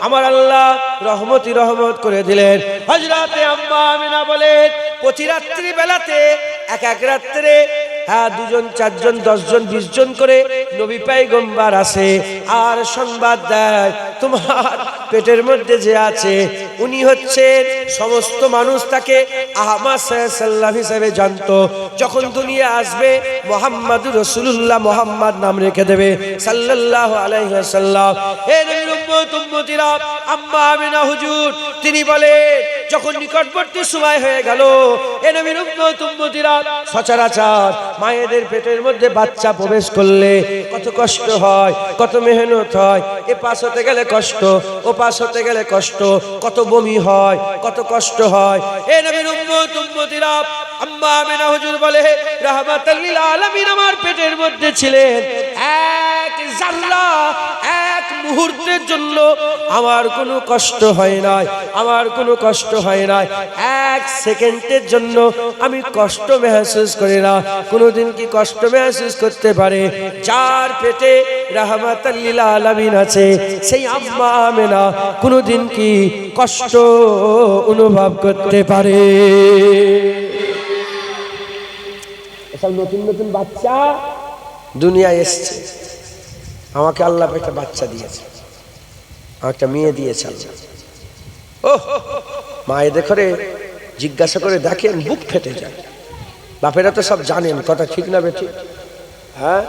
আমার আল্লাহ রহমতি রহমত করে দিলেন। হযরতে আম্মা আমেনা বলেন, প্রতি রাত্রি বেলাতে এক এক রাত্রে 2 জন 4 জন 10 জন 20 জন করে নবী পয়গম্বর আসে আর সংবাদ দেয়, তোমার পেটের মধ্যে যে আছে উনি হচ্ছেন, সমস্ত মানুষ তাকে আহমদ সাল্লাল্লাহু হিসেবে জানতো। যখন দুনিয়া আসবে মুহাম্মাদুর রাসূলুল্লাহ, মুহাম্মদ নাম রেখে দেবে সাল্লাল্লাহু আলাইহি ওয়াসাল্লাম। হে নবীর উম্মত উম্মতিরা, আম্মা আমিনা হুজুর তিনি বলে যখন নিকটবর্তী সময় হয়ে গেল, এ নবীর উম্মত উম্মতিরা সচরাচর মায়েদের পেটের মধ্যে বাচ্চা প্রবেশ করলে কত কষ্ট হয়, কত মেহনত হয়, এ পাশ হতে গেলে কষ্ট, ও পাশ হতে গেলে কষ্ট, কত বমি হয়, কত কষ্ট হয়। এ নবীর উম্মত উম্মতিরা আম্মা আমিনা হুজুর বলে রাহমাতাল লিল আলামিন আমার পেটের মধ্যে ছিলেন, এক জাল্লা এক মুহূর্তের জন্য আমার কোনো কষ্ট হয় নাই, আমার কোনো কষ্ট হয় নাই, এক সেকেন্ডের জন্য আমি কষ্ট মেহসুস করি না। কোনোদিন কি কষ্ট মেহসুস করতে পারে? যার পেটে রাহমাতাল লিল আলামিন আছে সেই আম্মা আমিনা কোনোদিন কি কষ্ট অনুভব করতে পারে? নতুন নতুন বাচ্চা দুনিয়ায় এসছে, আমাকে আল্লাহ একটা বাচ্চা দিয়েছে, একটা মেয়ে দিয়েছে আল্লাহ। ও মায়েদের ঘরে জিজ্ঞাসা করে দেখেন, বুক ফেটে যায়। বাপেরা তো সব জানেন, কথা ঠিক না বেঠিক? হ্যাঁ,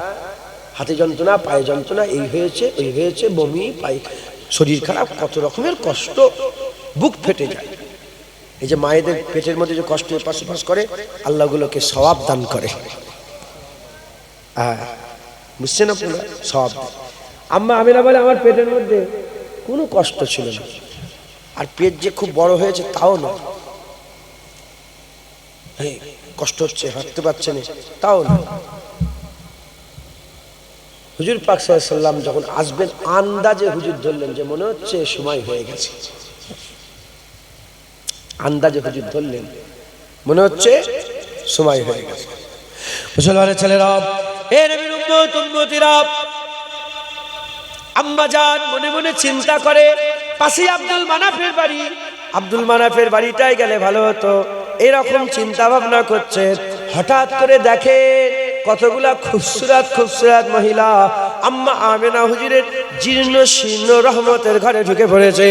হাতে যন্ত্রণা, পায়ে যন্ত্রণা, এই হয়েছে ওই হয়েছে, বমি, পায়ে শরীর খারাপ, কত রকমের কষ্ট, বুক ফেটে যায়। এই যে মায়েদের পেটের মধ্যে যে কষ্ট পাশাপাশ করে, আল্লাহগুলোকে সওয়াব দান করে। হ্যাঁ, বুঝছেন আপনারা? সওয়াব। আম্মা আমিনা বলে আমার পেটের মধ্যে কোনো কষ্ট ছিল না, আর পেট যে খুব বড় হয়েছে তাও না, কষ্ট হচ্ছে, হাঁটতে পারছে না তাও না। হুজুর পাক সাল্লাল্লাহু আলাইহি ওয়াসাল্লাম যখন আসবেন, আন্দাজে হুজুর ধরলেন যে মনে হচ্ছে সময় হয়ে গেছে। আন্দাজে হুজুর ধরলেন, মনে হচ্ছে সময় হয়ে গেছে। মুসলমানের ছেলেরা, এ নবীর উম্মত উম্মতিরা, আম্মা জান মনে মনে চিন্তা করে পাশে আব্দুল মানাফের বাড়ি, আব্দুল মানাফের বাড়িটাই গেলে ভালো হতো, এরকম চিন্তা ভাবনা করছে। হঠাৎ করে দেখে কতগুলা খুবসুরত খুবসুরত মহিলা আম্মা আমিনা হুজুরের জীর্ণ শীর্ণ রহমতের ঘরে ঢুকে পড়েছে।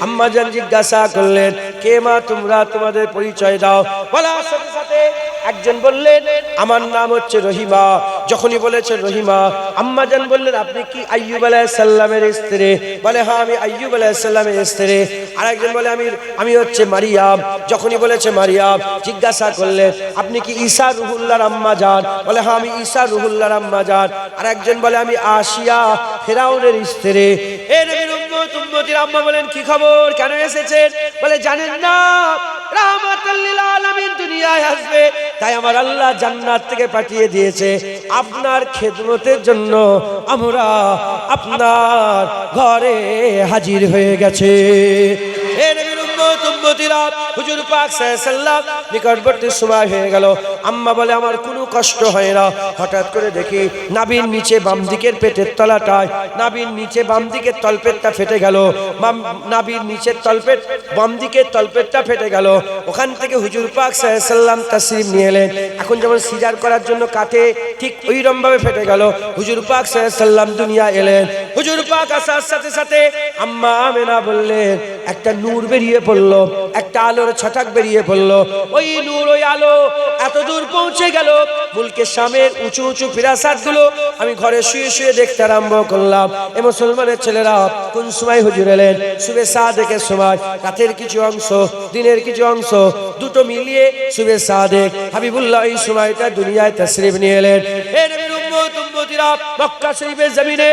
আম্মা জান জিজ্ঞাসা করলেন, কে মা তোমরা, তোমাদের পরিচয় দাও। বলার সাথে সাথে একজন বললেন, আমার নাম হচ্ছে রহিমা। যখনই বলেছেন রহিমা, আম্মা জান বললেন, আপনি কি আইয়ুব আলাইহিস সালামের স্ত্রী? বলে হ্যাঁ, আমি আইয়ুব আলাইহিস সালামের স্ত্রী। আরেকজন বলে আমি হচ্ছে মারিয়াম। যখনই বলেছে মারিয়াম, জিজ্ঞাসা করলেন, আপনি কি ঈসা রুহুল্লাহর আম্মা জান? বলে হ্যাঁ, আমি ঈসা রুহুল্লাহর আম্মা জান। আরেকজন বলে আমি আসিয়া ফিরাউনের স্ত্রী। এ নবীর উম্মত উম্মতির আম্মা বলেন, কি খবর, কেন এসেছেন? বলে জানেন না রাহমাতুল লিল আলামিন দুনিয়ায় আসবে, তাই আমার আল্লাহ জান্নাত থেকে পাঠিয়ে দিয়েছে আপনার খেদমতের জন্য, আমরা আপনার ঘরে হাজির হয়ে গেছে। এ নবীর উম্মত উম্মতিরা, হুজুর পাক সাল্লাল্লাহু আলাইহি ওয়াসাল্লাম নিকটবর্তী সময় হয়ে গেল। আম্মা বলে আমার কোনো কষ্ট হয় না। হঠাৎ করে দেখি নাভির নিচে বাম দিকের পেটের তলাটায়, নাভির নিচে বাম দিকের তলপেটটা ফেটে গেল। নাভির নিচের তলপেট বাম দিকের তলপেটটা ফেটে গেল। ওখান থেকে হুজুর পাক সাল্লাল্লাহু আলাইহি ওয়াসাল্লাম তাশরীফ নিয়ে এলেন। এখন যেমন সিজার করার জন্য কাটে, ঠিক ওইরকম ভাবে ফেটে গেল। হুজুর পাক সাল্লাল্লাহু আলাইহি ওয়াসাল্লাম দুনিয়া এলেন। হুজুর পাক আসার সাথে সাথে আম্মা আমিনা বললেন, একটা নূর বেরিয়ে পড়লো, একটা আলোর ছটাক বেরিয়ে পড়লো। ওই নূর, ওই আলো এত দূর পৌঁছে গেল, মুলকে শামের উঁচু উঁচু ফিরাসাতগুলো আমি ঘরে শুয়ে শুয়ে দেখতে আরম্ভ করলাম। এ মুসলমানের ছেলেরা, কোন সময় হুজুর এলেন? সুবে সাদেকের সময়। রাতের কিছু অংশ, দিনের কিছু অংশ, দুটো মিলিয়ে সুবে সাদেক হাবিবুল্লাহ এই সময়টা দুনিয়ায় তাশরীফ নিয়ে এলেন। এ নবীর উম্মত উম্মতিরা, মক্কা শরীফের জমিনে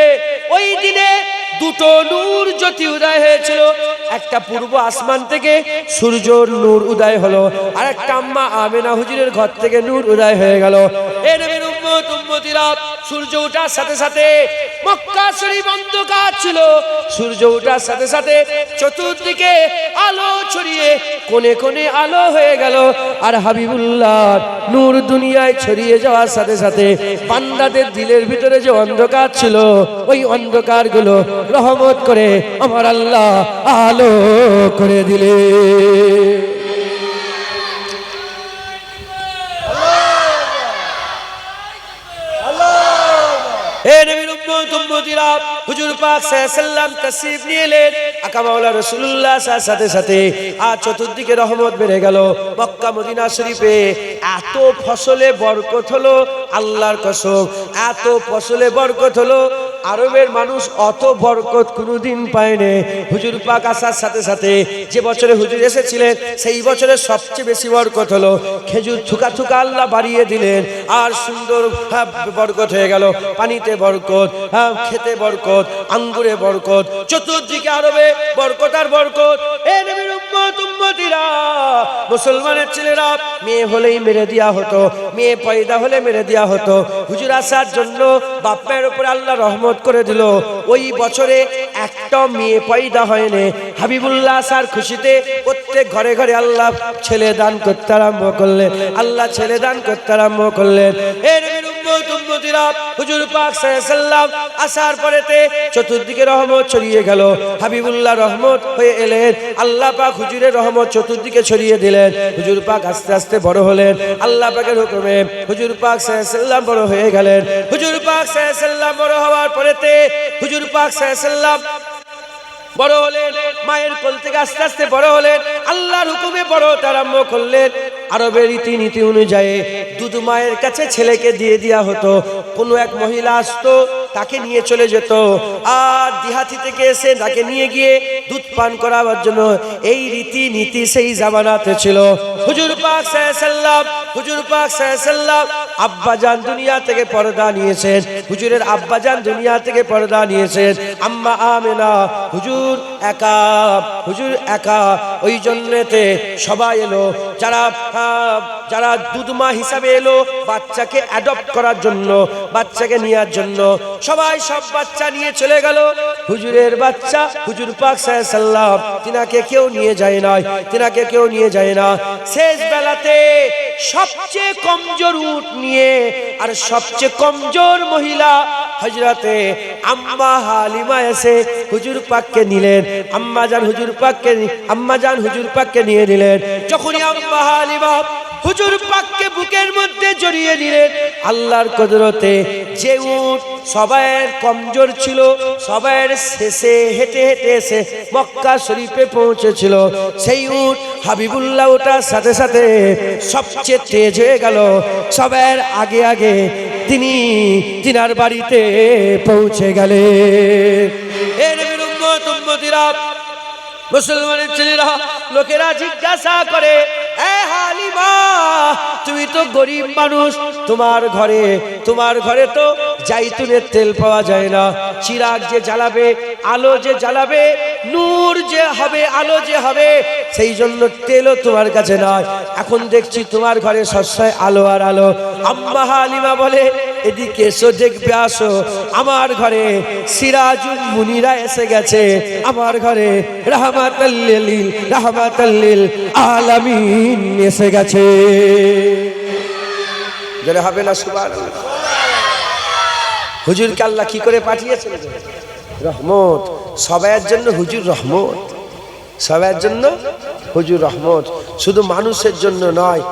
ওই দিনে দুটো নূর জ্যোতি উদয় হয়েছিল। একটা পূর্ব আসমান থেকে সূর্যর নূর উদয় হলো, আর একটা আম্মা আমিনা হুজুরের ঘর থেকে নূর উদয় হয়ে গেল। এ নবীর উম্মত উম্মতিরা, সূর্য ওঠার সাথে সাথে মক্কা শরীফ অন্ধকার ছিল। সূর্য ওঠার সাথে সাথে চতুর্দিকে আলো ছড়িয়ে কোণে কোণে আলো হয়ে গেল। আর হাবিবুল্লাহ নূর দুনিয়ায় ছড়িয়ে যাওয়ার সাথে সাথে বান্দাদের দিলের ভিতরে যে অন্ধকার ছিল, ওই অন্ধকারগুলো রহমত করে আমার আল্লাহ আলো করে দিলে। হুজুর পাক সাল্লাল্লাহু আলাইহি ওয়াসাল্লাম তাশরীফ নিয়ে এলেন। আকা মাওলা রাসূলুল্লাহ সাথে সাথে আর চতুর্দিকে রহমত বেড়ে গেল। মক্কা মদিনা শরীফে এত ফসলে বরকত হলো, আল্লাহর কসম, এত ফসলে বরকত হলো, আরবের মানুষ অত বরকত কোনোদিন পায়নি। হুজুর পাক আসার সাথে সাথে যে বছরে হুজুর এসেছিলেন সেই বছরে সবচেয়ে বেশি বরকত হলো। খেজুর থুকা থুকা আল্লাহ বাড়িয়ে দিলেন, আর সুন্দর বরকত হয়ে গেল। পানিতে বরকত, খেতে বরকত, আঙ্গুরে বরকত, চতুর্দিকে আরবে বরকত আর বরকত। এ নবীর উম্মত উম্মতিরা, মুসলমানের ছেলেরা মেয়ে হলেই মেরে দেওয়া হতো, মেয়ে পয়দা হলে মেরে দেওয়া হতো। হুজুর আসার জন্য বাপ মায়ের উপর আল্লাহ রহমত করে দিল। ওই বছরে একটা মেয়ে পয়দা হয়নি। হাবিবুল্লাহ আসার খুশিতে প্রত্যেক ঘরে ঘরে আল্লাহ ছেলে দান করতে আরম্ভ করলেন, আল্লাহ ছেলে দান করতে আরম্ভ করলেন। এ নবীর উম্মত উম্মতিরা, হুজুর পাক সাল্লাল্লাহু আলাইহি সাল্লাম আসার পরেতে চতুর্দিকে রহমত ছড়িয়ে গেল। হাবিবুল্লাহ রহমত হয়ে এলেন, আল্লাহ পাক হুজুরের রহমত চতুর্দিকে ছড়িয়ে দিলেন। হুজুর পাক আস্তে আস্তে বড় হলেন, আল্লাহ পাকের হুকুমে হুজুর পাক সাল্লাল্লাহু আলাইহি সাল্লাম বড় হয়ে গেলেন। হুজুর পাক সাল্লাল্লাহু আলাইহি সাল্লাম বড় হওয়ার পরেতে হুজুর পাক সাল্লাল্লাহু আলাইহি সাল্লাম বড় হলেন, মায়ের কোল থেকে আস্তে আস্তে বড় হলেন, আল্লাহর হুকুমে বড় আরম্ভ করলেন। আরবের রীতিনীতি অনুযায়ী দুধ মায়ের কাছে ছেলেকে দিয়ে দেওয়া হতো। কোনো এক মহিলা আসতো, তাকে নিয়ে চলে যেত, আর দিহাতি থেকে এসে তাকে নিয়ে গিয়ে দুধ পান করাবার জন্য। এই রীতিনীতি সেই জামানাতে ছিল। হুজুর পাক সাল্লাল্লাহু আলাইহি সাল্লাম, হুজুর পাক সাল্লাল্লাহু আলাইহি সাল্লাম আব্বাজান দুনিয়া থেকে পর্দা নিয়েছেন। হুজুরের আব্বাজান দুনিয়া থেকে পর্দা নিয়েছেন। আম্মা আমেনা হুজুর একা, হুজুর একা। ওই জন্যতে সবাই এলো, যারা দুধমা হিসাবে এলো বাচ্চাকে অ্যাডপ্ট করার জন্য, বাচ্চাকে নেওয়ার জন্য, সবাই সব বাচ্চা নিয়ে চলে গেল। হুজুরের বাচ্চা হুজুর পাক সাল্লাল্লাহু আলাইহি সাল্লাম তিনাকে কেউ নিয়ে যায় না, তিনাকে কেউ নিয়ে যায় না। শেষ বেলাতে সবচেয়ে কমজোর উট নিয়ে আর সবচেয়ে কমজোর মহিলা হযরতে আম্মা হালিমা এসে হুজুর পাককে নিলেন। আম্মা জান হুজুর পাককে নিয়ে নিলেন। যখনই আম্মা হালিমা হুজুর পাককে বুকের মধ্যে জড়িয়ে নিলেন, আল্লাহর কুদরতে যে উট সবাইয়ের কমজোর ছিল, সবাইয়ের শেষে হেঁটে হেঁটে এসে মক্কা শরীফে পৌঁছেছিল, সেই উট হাবিবুল্লাহ ওটার সাথে সাথে সবচেয়ে তেজ হয়ে গেল। সবার আগে আগে তিনার বাড়িতে পৌঁছে গেলেন। এ নবীর উম্মত উম্মতিরা, মুসলমানের ছেলেরা, লোকেরা জিজ্ঞাসা করে, এ হালিমা তুমি তো গরিব মানুষ, তোমার ঘরে তো জাইতুনের তেল পাওয়া যায় না, চিরাগ যে জ্বালাবে, আলো যে জ্বালাবে, নূর যে হবে, আলো যে হবে, সেই জন্য তেলও তোমার কাছে নয়। এখন দেখছি তোমার ঘরে সবসময় আলো আর আলো। আম্মা হালিমা বলে, এদিকে এসো, দেখবে আসো, আমার ঘরে সিরাজুল মুনিরা এসে গেছে, আমার ঘরে রাহমাতাল লিল আলামিন এসে গেছে। যারা হবে না সুবহানাল্লাহ। হুজুরকে আল্লাহ কি করে পাঠিয়েছেন? রহমত। সবার জন্য হুজুর রহমত, সবার জন্য হুজুর রহমত। শুধু মানুষের জন্য নয়,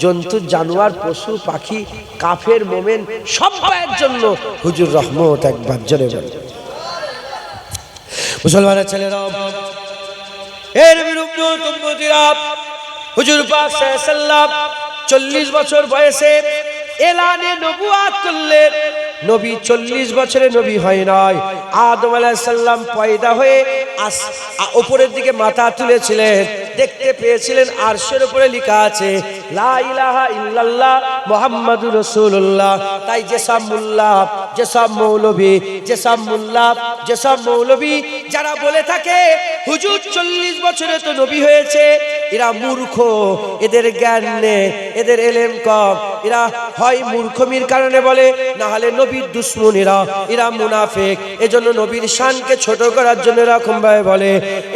জন্তু, জানোয়ার, পশু পাখি, কাফের মোমেন সবার জন্য হুজুর রহমত। একবার জোরে বলেন মুসলমানের ছেলেরা, এর বিরুদ্ধে হুজুর পাক সাল্লাল্লাহু আলাইহি সাল্লাম 40 বছর বয়সে এলানে নবুয়াত করলেন। নবী 40 বছরে নবী হয় নাই। আদম আলাইহিস সালাম পয়দা হয়ে উপরের দিকে মাথা তুলেছিলেন, দেখতে পেয়েছিলেন আরশের উপরে লেখা আছে লা ইলাহা ইল্লাল্লাহ মুহাম্মাদুর রাসূলুল্লাহ। তাই যেসব মোল্লা, যেসব মৌলভী, যেসব মোল্লা, যেসব মৌলভী যারা বলে থাকে হুজুর 40 বছরে তো নবী হয়েছে, এরা মূর্খ, এদের জ্ঞান নেই, এদের এলেম কম। এরা হয় মূর্খমির কারণে বলে, না হলে নবীর দুশমন, এরা মুনাফিক। এজন্য নবীর শানকে ছোট করার জন্য এরকম ভাবে বলে।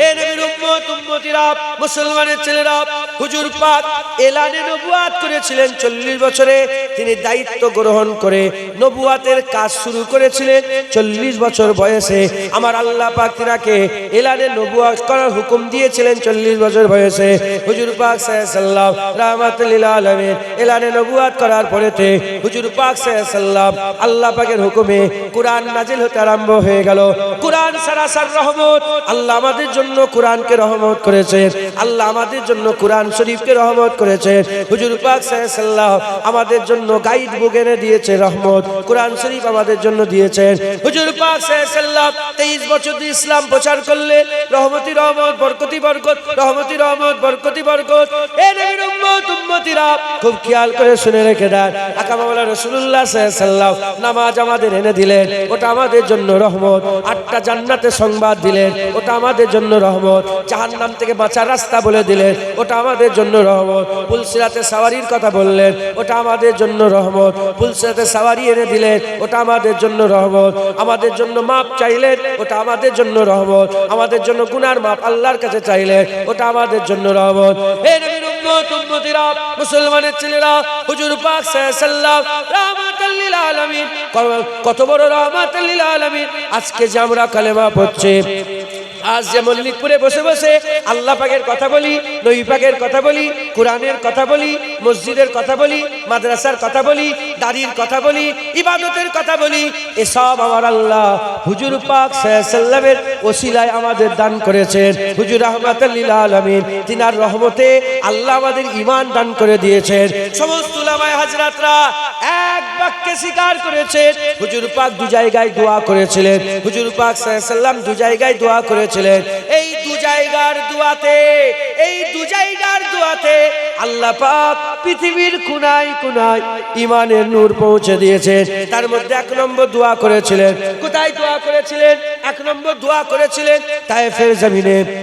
এ নবীর উম্মত উম্মতিরা, মুসলমানের ছেলেরা, হুজুর পাক এলানে নবুয়াত করেছিলেন 40 বছরে। তিনি দায়িত্ব গ্রহণ করে নবুয়াতের কাজ শুরু করেছিলেন 40 বছর বয়সে। আমার আল্লাহ পাক তিনাকে এলানে নবুয়াত করার হুকুম দিয়েছিলেন 40 বছর বয়সে। হুজুর পাক সাল্লাল্লাহু আলাইহি সাল্লাম রাহমাতুল লিল আলামিন এলানে নবুয়াত করার পরেতে হুজুর পাক সাল্লাল্লাহু আলাইহি সাল্লাম আল্লাহ পাকের হুকুমে কুরআন নাজিল হতে আরম্ভ হয়ে গেল। কুরআন সারাসার রহমত। আল্লাহ আমাদের জন্য কুরআনকে রহমত করেছেন, আল্লাহ আমাদের জন্য কুরআন শরীফকে রহমত করেছেন। হুজুর পাক সাল্লাল্লাহু আলাইহি সাল্লাম আমাদের জন্য গাইড বুক এনে দিয়েছে রহমত। কুরআন শরীফ আমাদের জন্য দিয়েছেন। হুজুর পাক সাল্লাল্লাহু 23 বছর দিয়ে ইসলাম প্রচার করলে রহমতি রহমত, বরকতি বরকত, রহমতি রহমত, বরকতি বরকত। এ নবীর উম্মত উম্মতিরা খুব খেয়াল করে শুনে রেখে দেন। আকা মাওলানা রাসূলুল্লাহ সাল্লাল্লাহু নামাজ আমাদের এনে দিলেন, ওটা আমাদের জন্য রহমত। 8টা জান্নাতের সংবাদ দিলেন, ওটা আমাদের জন্য রহমত। জাহান্নাম থেকে বাঁচার রাস্তা বলে দিলেন, ওটা আমাদের জন্য রহমত। পুলসিরাতে সাওয়ারির কথা বললেন, ওটা আমাদের জন্য রহমত। পুলসিরাতে সাওয়ারি এনে দিলেন, ওটা আমাদের জন্য রহমত। আমাদের জন্য মাপ চাইলেন, ওটা আমাদের জন্য রহমত। আমাদের জন্য গুনার মাপ আল্লাহর কাছে চাইলেন, ওটা আমাদের জন্য রহমত। হে নবীর উম্মত উম্মতিরা, মুসলমানের ছেলেরা, হুজুর পাক সাল্লাল্লাহু রাহমাতাল লিল আলামিন, কত বড় রাহমাতাল লিল আলামিন। আজকে যে আমরা কালেমা পড়ছি, আজ যে মল্লিকপুরে বসে বসে আল্লাহ পাকের কথা বলি, নবী পাকের কথা বলি, কোরআনের কথা বলি, মসজিদের কথা বলি, মাদ্রাসার কথা বলি, দাড়ির কথা বলি, ইবাদতের কথা বলি, এসব আমার আল্লাহ হুজুর পাক সাল্লাল্লাহু ওসিলায় আমাদের দান করেছেন। হুজুর রাহমাতুল লিল আলামিন, তিনার রহমতে আল্লাহ আমাদের ঈমান দান করে দিয়েছেন। সমস্ত উলামায়ে হযরতরা এক বাক্যে স্বীকার করেছেন, হুজুর পাক দু জায়গায় দোয়া করেছিলেন। হুজুর পাক সাল্লাল্লাহু দু জায়গায় দোয়া করেছিলেন। এই দু জায়গার দোয়াতে আল্লাহ পাক পৃথিবীর কোনায় কোনায় ঈমানের নূর পৌঁছে দিয়েছেন। তার মধ্যে 1 নম্বর দোয়া করেছিলেন। কোথায় দোয়া করেছিলেন? 1 নম্বর দোয়া করেছিলেন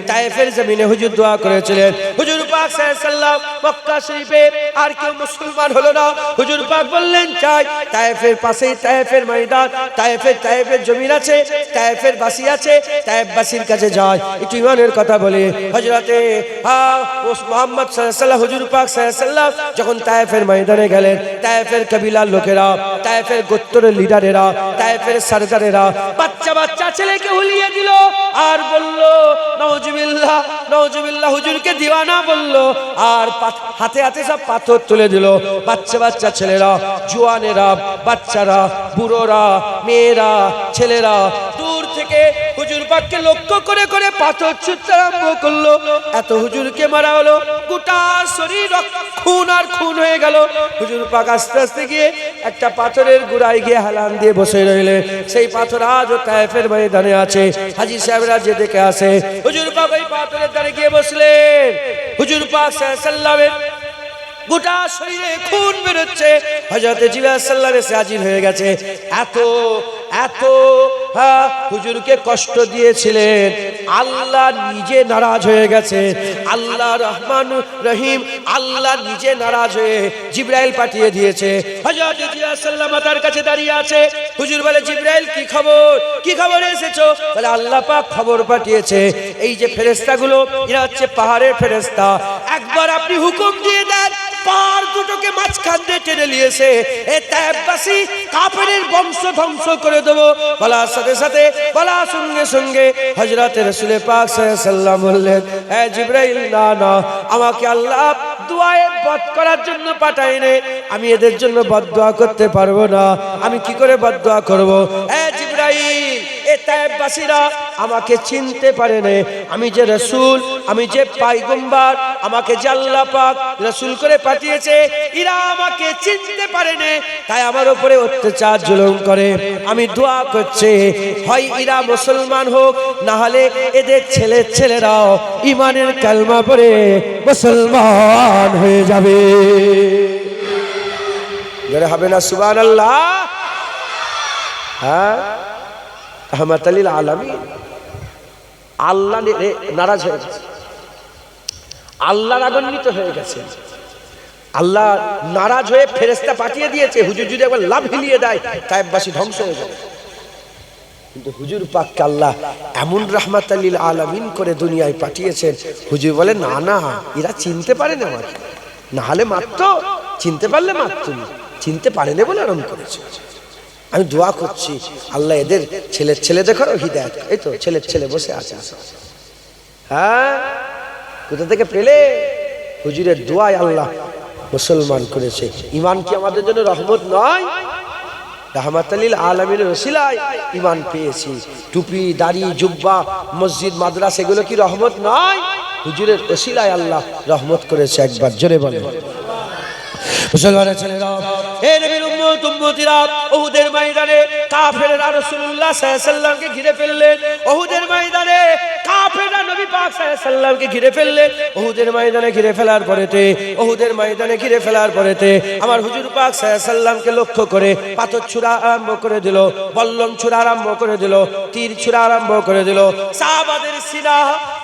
তায়েফের জমিনে হুজুর দোয়া করেছিলেন। হুজুর পাক সাল্লাল্লাহু মক্কা শরীফে আর কেউ মুসলমান হলো না। হুজুর পাক বললেন, চাই তায়েফের পাশেই তায়েফের ময়দান, তায়েফের জমিন আছে, তায়েফের বাসী আছে, তায়েফবাসীর কাছে যায়, একটু ঈমানের কথা বলি। হযরতে মুহাম্মদ সাল্লাল্লাহু হুজুর পাক সাল্লাল্লাহু যখন তায়েফের ময়দানে গেলেন, তায়েফের কবিলার লোকেরা, তায়েফের গোত্রের লিডারেরা, তায়েফের সরদারেরা বাচ্চা ছেলেকে হুলিয়ে দিল আর বলল নাউজুবিল্লাহ নাউজুবিল্লাহ, হুজুরকে দিওয়ানা বলল আর হাতে হাতে সব পাথর তুলে দিল। বাচ্চা ছেলেরা, জওয়ানেরা, বাচ্চারা, বুড়োরা, মেয়েরা, ছেলেরা দূর থেকে হুজুর পাককে লক্ষ্য করে করে পাথর ছুঁড়তে আরম্ভ করলো। এত হুজুরকে মারা হলো, গোটা শরীর খুন আর খুন হয়ে গেল। হুজুর পাক আস্তে আস্তে গিয়ে একটা পাথরের গুড়ায় গিয়ে হালান দিয়ে বসে রইলেন। সেই পাথর আজও তায়েফের ময়দানে আছে। হাজী সাহেবরা যে দেখে আসে, হুজুর পাক ওই পাথরের ধারে গিয়ে বসলেন। হুজুর পাক সাল্লাল্লাহু গোটা শরীরে খুন বেরোচ্ছে। হযরত জিবরাইল সাল্লাল্লাহু আলাইহি ওয়াসাল্লাম হাজির হয়ে গেছে। এত হুজুরকে কষ্ট দিয়েছিলেন, আল্লাহ নিজে নারাজ হয়ে গেছে। আল্লাহ রহমান রহিম, আল্লাহ নিজে নারাজ হয়ে জিবরাইল পাঠিয়ে দিয়েছে। হযরত জিবরাইল সাল্লাল্লাহু মাতার কাছে দাঁড়িয়ে আছে। হুজুর বলে, জিবরাইল কি খবর এসেছো? বলে, আল্লাহ পাক খবর পাঠিয়েছে, এই যে ফেরেশতাগুলো এরা হচ্ছে পাহাড়ের ফেরেশতা। একবার আপনি হুকুম দিয়ে দেন, পাহাড় দুটোকে মাঝখান দিয়ে টেনে নিয়েছে, এই তায়েফবাসী কাফেরের বংশ ধ্বংস করে দেবো। বলার সাথে সাথে, বলার সঙ্গে সঙ্গে হযরত রাসূল পাক সাল্লাল্লাহু আলাইহি ওয়াসাল্লাম বললেন, হে জিবরাইল, না, আমাকে আল্লাহ দুআয়ে বদ করার জন্য পাঠায়নি। আমি এদের জন্য বদদোয়া করতে পারবো না। আমি কি করে বদদোয়া করব? হে জিবরাইল, এই তায়েফবাসীরা আমাকে চিনতে পারেনি। আমি যে রাসূল, আমি যে পয়গম্বর, আমাকে যে আল্লাহ পাক রাসূল করে পাঠিয়েছে, এরা আমাকে চিনতে পারেনি, তাই আমার উপরে অত্যাচার জুলুম করে। আমি দোয়া করছি, হয় এরা মুসলমান হোক, না হলে এদের ছেলেরাও ঈমানের কালমা পড়ে মুসলমান হয়ে যাবে। জোরে হবে না সুবহানাল্লাহ? হ্যাঁ, রাহমাতাল লিল আলামিন। আল্লাহ নারাজ হয়ে গেছে, আল্লাহ রাগান্বিত হয়ে গেছে। আল্লাহ নারাজ হয়ে ফেরেশতা পাঠিয়ে দিয়েছে। হুজুর যদি একবার লাভ হিলিয়ে দেয়, তায়েফবাসী ধ্বংস হয়ে যাবে। কিন্তু হুজুর পাককে আল্লাহ এমন রাহমাতাল লিল আলামিন করে দুনিয়ায় পাঠিয়েছেন। হুজুর বলে, না, এরা চিনতে পারে না আমাকে, না হলে মাত্র, চিনতে পারলে মাত্র, চিনতে পারেনি বলে আরম্ভ করেছে। আমি দোয়া করছি, আল্লাহ এদের ছেলে দেখো হিদায়াত। এই তো ছেলে বসে আছে। হ্যাঁ, কোথা থেকে পেলে? হুজুরের দোয়ায় আল্লাহ মুসলমান করেছে। ঈমান কি আমাদের জন্য রহমত নয়? রাহমাতাল লিল আলামিনের ওসিলায় ঈমান পেয়েছি। টুপি, দাড়ি, জুব্বা, মসজিদ, মাদ্রাসা, এগুলো কি রহমত নয়? হুজুরের ওসিলায় আল্লাহ রহমত করেছে। একবার জোরে বলেন। মুসলমানের ছেলেরা, হে নবীর উম্মত উম্মতিরা, উহুদের ময়দানে কাফেররা রাসূলুল্লাহ সাল্লাল্লাহু আলাইহি ওয়াসাল্লামকে ঘিরে ফেললেন। উহুদের ময়দানে কাফেররা নবী পাক সাল্লাল্লাহু আলাইহি ওয়াসাল্লামকে ঘিরে ফেললেন। উহুদের ময়দানে ঘিরে ফেলার পরেতে আমার হুজুর পাক সাল্লাল্লাহু আলাইহি ওয়াসাল্লামকে লক্ষ্য করে পাথর ছোড়া আরম্ভ করে দিল, বল্লম ছোড়া আরম্ভ করে দিল, তীর ছোড়া আরম্ভ করে দিল। সাহাবাদের সিনা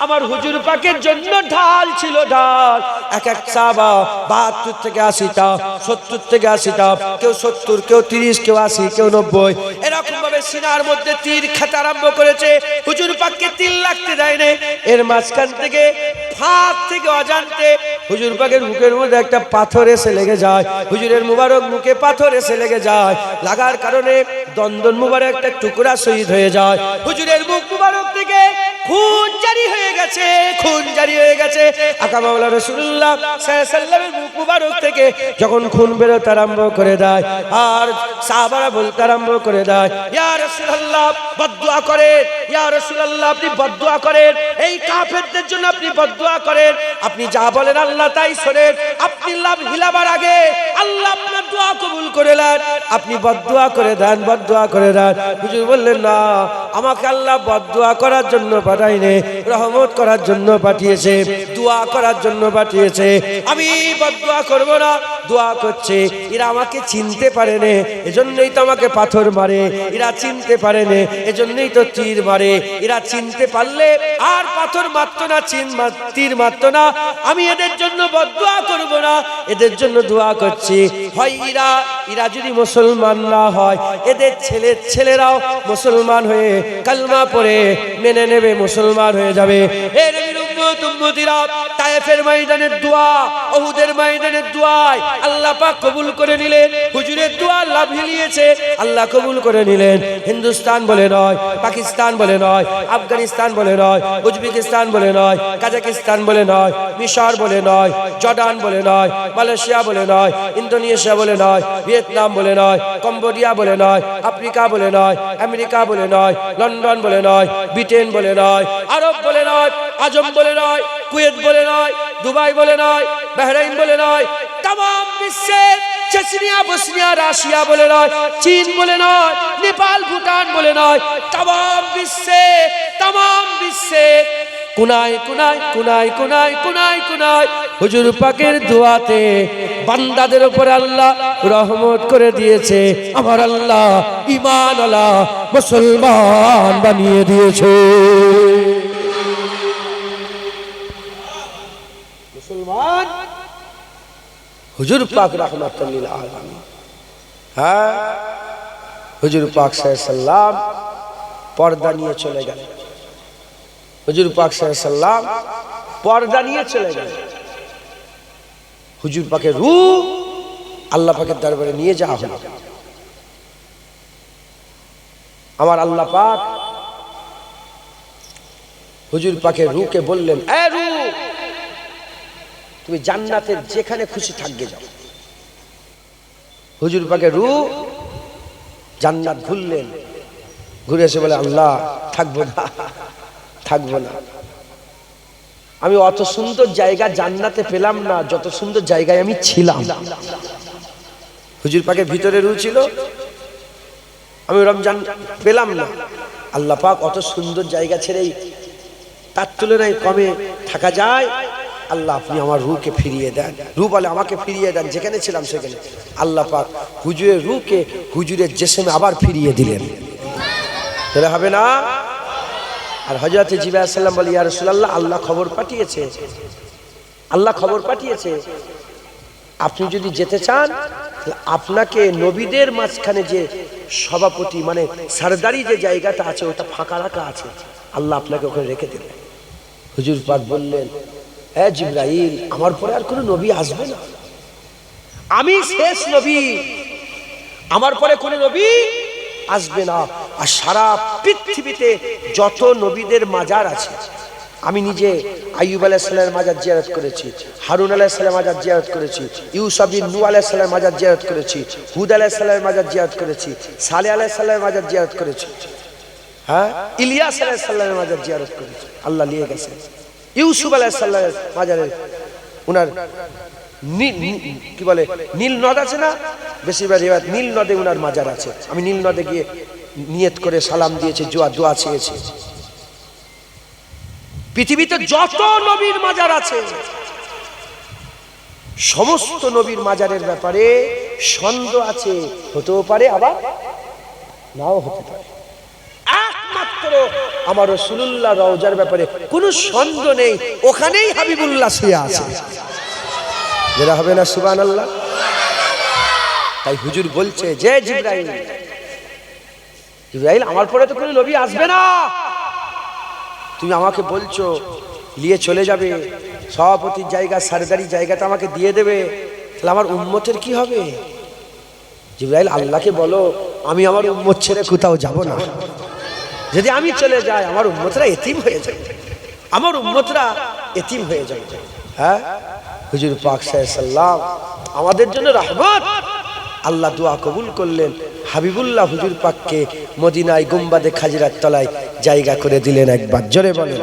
আমার হুজুর পাকের জন্য ঢাল ছিল, ঢাল। এক এক সাহাবা 72 থেকে 80টা, 70 থেকে 80টা, কেউ 70, কেউ 30, কেউ 80, কেউ 90, এরকম ভাবে সিনার মধ্যে তীর খেতে আরম্ভ করেছে। হুজুর পাককে তীর লাগতে দেয় না। এর মাঝখান থেকে ফাঁক থেকে অজান্তে হুজুর পাকের মুখের মধ্যে একটা পাথর এসে লেগে যায়। হুজুরের মুবারক মুখে পাথর এসে লেগে যায়, লাগার কারণে দন্দন মুবারক একটা টুকরা শহীদ হয়ে যায়। হুজুরের মুখ মুবারক থেকে খুন জারি হয়ে গেছে, খুন জারি হয়ে গেছে। আকা মাওলা রাসূলুল্লাহ সাল্লাল্লাহু আলাইহি ওয়াসাল্লামের মুখ মুবারক থেকে যখন খুন বেরোতে আরম্ভ করে দেয়, আর সাহাবারা বলতে আরম্ভ করে দেয়, ইয়া রাসূলুল্লাহ বদদুয়া করেন, ইয়া রাসূলুল্লাহ আপনি বদদুয়া করেন, এই কাফেরদের জন্য আপনি বদদুয়া করেন, আপনি যা বলেন আল্লাহ তাই শোনেন, আপনি লাভ হিলাবার আগে আল্লাহ আপনার দোয়া কবুল করে নেন, আপনি বদদুয়া করে দেন, বদদুয়া করে দেন। হুজুর বললেন, না, আমাকে আল্লাহ বদদুয়া করার জন্য পাঠায়নি, রহমত করার জন্য পাঠিয়েছে, দোয়া করার জন্য পাঠিয়েছে। আমি বদদুয়া করব না, দোয়া করছে। এরা আমাকে চিনতে পারে না, এজন্যই তো আমাকে পাথর মারে। এরা চিনতে পারে না, এজন্যই তো তীর মারে। এরা চিনতে পারলে আর পাথর মারতো না, তীর মারতো না। আমি এদের জন্য বদদুয়া করব না, এদের জন্য দোয়া করছি। হয় এরা যদি মুসলমান না হয়, এদের ছেলেরাও মুসলমান হয়ে কালমা পড়ে মেনে নেবে, মুসলমান হয়ে যাবে। এর উম্মত উম্মতিরা, তায়েফের ময়দানের দোয়া, উহুদের ময়দানের দোয়ায় আল্লাহ পাক কবুল করে নিলেন। হুজুরের দোয়া লাভ হিলিয়েছে, আল্লাহ কবুল করে নিলেন। হিন্দুস্তান বলে নয়, পাকিস্তান বলে নয়, আফগানিস্তান বলে নয়, উজবেকিস্তান বলে নয়, কাজাকিস্তান বলে নয়, মিশর বলে নয়, জর্ডান বলে নয়, মালয়েশিয়া বলে নয়, ইন্দোনেশিয়া বলে নয়, ভিয়েতনাম বলে নয়, কম্বোডিয়া বলে নয়, আফ্রিকা বলে নয়, আমেরিকা বলে নয়, লন্ডন বলে নয়, ব্রিটেন বলে নয়, আরব বলে নয়, আজম বলে নয়, কুয়েত বলে নয়, দুবাই বলে নয়, বাহরাইন বলে নয়, তাম বিশ্বে চেচনিয়া, বসনিয়া, রাশিয়া বলে নয়, চীন বলে নয়, নেপাল, ভুটান বলে নয়, তাম বিশ্বে কোনায় কোনায় কোনায় কোনায় কোনায় কোনায় হুজুর পাকের দোয়াতে বান্দাদের উপর আল্লাহ রহমত করে দিয়েছে। আমার আল্লাহ ঈমান আলা মুসলমান বানিয়ে দিয়েছে। মুসলমান হুজুর পাক রাহমাতুল লিল আলামিন। হ্যাঁ, হুজুর পাক সাল্লাল্লাহু আলাইহি ওয়াসাল্লাম পর্দা নিয়ে চলে গেলেন। হুজুর পাক সাল্লাল্লাহু আলাইহি ওয়াসাল্লাম পর্দা নিয়ে চলে গেলেন। হুজুর পাকের রূহ আল্লাহ পাকের দরবারে নিয়ে যাওয়া হলো। আমার আল্লাহ পাক হুজুর পাকের রূহকে বললেন, এ রূহ, তুমি জান্নাতের যেখানে খুশি থাকবে যাও। হুজুর পাকের রূহ জান্নাত ঘুরলেন, ঘুরে এসে বলে, আল্লাহ থাকবো না, থাকবো না। আমি অত সুন্দর জায়গা জান্নাতে পেলাম না যত সুন্দর জায়গায় আমি ছিলাম। হুজুর পাকের ভিতরে রূহ ছিল, আমি রমজান পেলাম না। আল্লাহ পাক অত সুন্দর জায়গা ছেড়েই তার তুলনায় কমে থাকা যায়। আল্লাহ আপনি আমার রূহকে ফিরিয়ে দেন। রূহ বলে, আমাকে ফিরিয়ে দেন, যেখানে ছিলাম সেখানে। আল্লাহ পাক হুজুরের রূহকে হুজুরের জিসমে আবার ফিরিয়ে দিলেন। তাহলে হবে না? আর হযরত জিবরাইল আলাইহিস সালাম বলে, ইয়া রাসূলুল্লাহ, আল্লাহ খবর পাঠিয়েছে, আল্লাহ খবর পাঠিয়েছে, আপনি যদি যেতে চান আপনাকে নবীদের মাঝখানে যে সভাপতি মানে সরদারি যে জায়গাটা আছে ওটা ফাঁকা রাখা আছে, আল্লাহ আপনাকে ওখানে রেখে দেবেন। হুজুর পাক বললেন, হ্যাঁ জিবরাইল, আমার পরে আর কোনো নবী আসবে না, আমি শেষ নবী, আমার পরে কোনো নবী আসবে না। আর সারা পৃথিবীতে যত নবীদের মাজার আছে, আমি নিজে আইয়ুব আলাইহিস সালামের মাজার জিয়ারত করেছি, হারুন আলাইহিস সালামের মাজার জিয়ারত করেছি, ইউসুফ বিন নূহ আলাইহিস সালামের মাজার জিয়ারত করেছি, হুদ আলাইহিস সালামের মাজার জিয়ারত করেছি, সালেহ আলাইহিস সালামের মাজার জিয়ারত করেছি, হ্যাঁ, ইলিয়াস আলাইহিস সালামের মাজার জিয়ারত করেছি। আল্লাহ নিয়ে গেছে ইউসুফ আলাইহিস সালামের মাজারে, উনার কি বলে নীল নদ আছে না, বেশিরভাগ রিওয়ায়াত নীল নদে উনার মাজার আছে। আমি নীল নদে গিয়ে নিয়ত করে সালাম দিয়েছি, দোয়া চেয়েছি। পৃথিবীতে যত নবীর মাজার আছে সমস্ত নবীর মাজারের ব্যাপারে সন্দেহ আছে, হতেও পারে আবার নাও হতে পারে। একমাত্র আমার রাসূলুল্লাহ রওজার ব্যাপারে কোনো সন্দেহ নেই, ওখানেই হাবিবুল্লাহ শুয়ে আছে। যেটা হবে না সুবহানাল্লাহ। তাই হুজুর বলছে যে জিবরাইল, জিবরাইল আমার পরে তো কোনো নবী আসবে না, তুমি আমাকে বলছো নিয়ে চলে যাবে, সভাপতির জায়গা সারদারি জায়গাটা আমাকে দিয়ে দেবে, তাহলে আমার উম্মতের কি হবে? জিবরাইল আল্লাহকে বলো আমি আমার উম্মত ছেড়ে কোথাও যাব না, যদি আমি চলে যাই আমার উম্মতরা এতিম হয়ে যাবে, আমার উম্মতরা এতিম হয়ে যাবে। হ্যাঁ, হুজুর পাক সাল্লাল্লাহু আমাদের জন্য রহমত। আল্লাহ দোয়া কবুল করলেন, হাবিবুল্লাহ হুজুর পাককে মদিনায় গুম্বাদে খাজিরার তলায় জায়গা করে দিলেন। একবার জোরে বলেন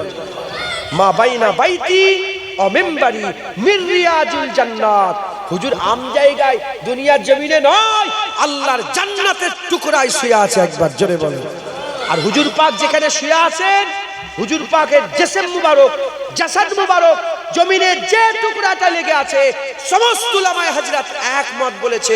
মা বাইনা বাইতি ও মিম্বারি মির রিয়াজুল জান্নাত। হুজুর আম জায়গায় দুনিয়ার জমিনে নয়, আল্লাহর জান্নাতের টুকরায় শুয়ে আছে। একবার জোরে বলেন। আর হুজুর পাক যেখানে শুয়ে আছেন, হুজুর পাকের জিসম মুবারক, জাসাদ মুবারক জমিনের যে টুকরাটা লেগে আছে, সমস্ত উলামায়ে হযরত একমত বলেছে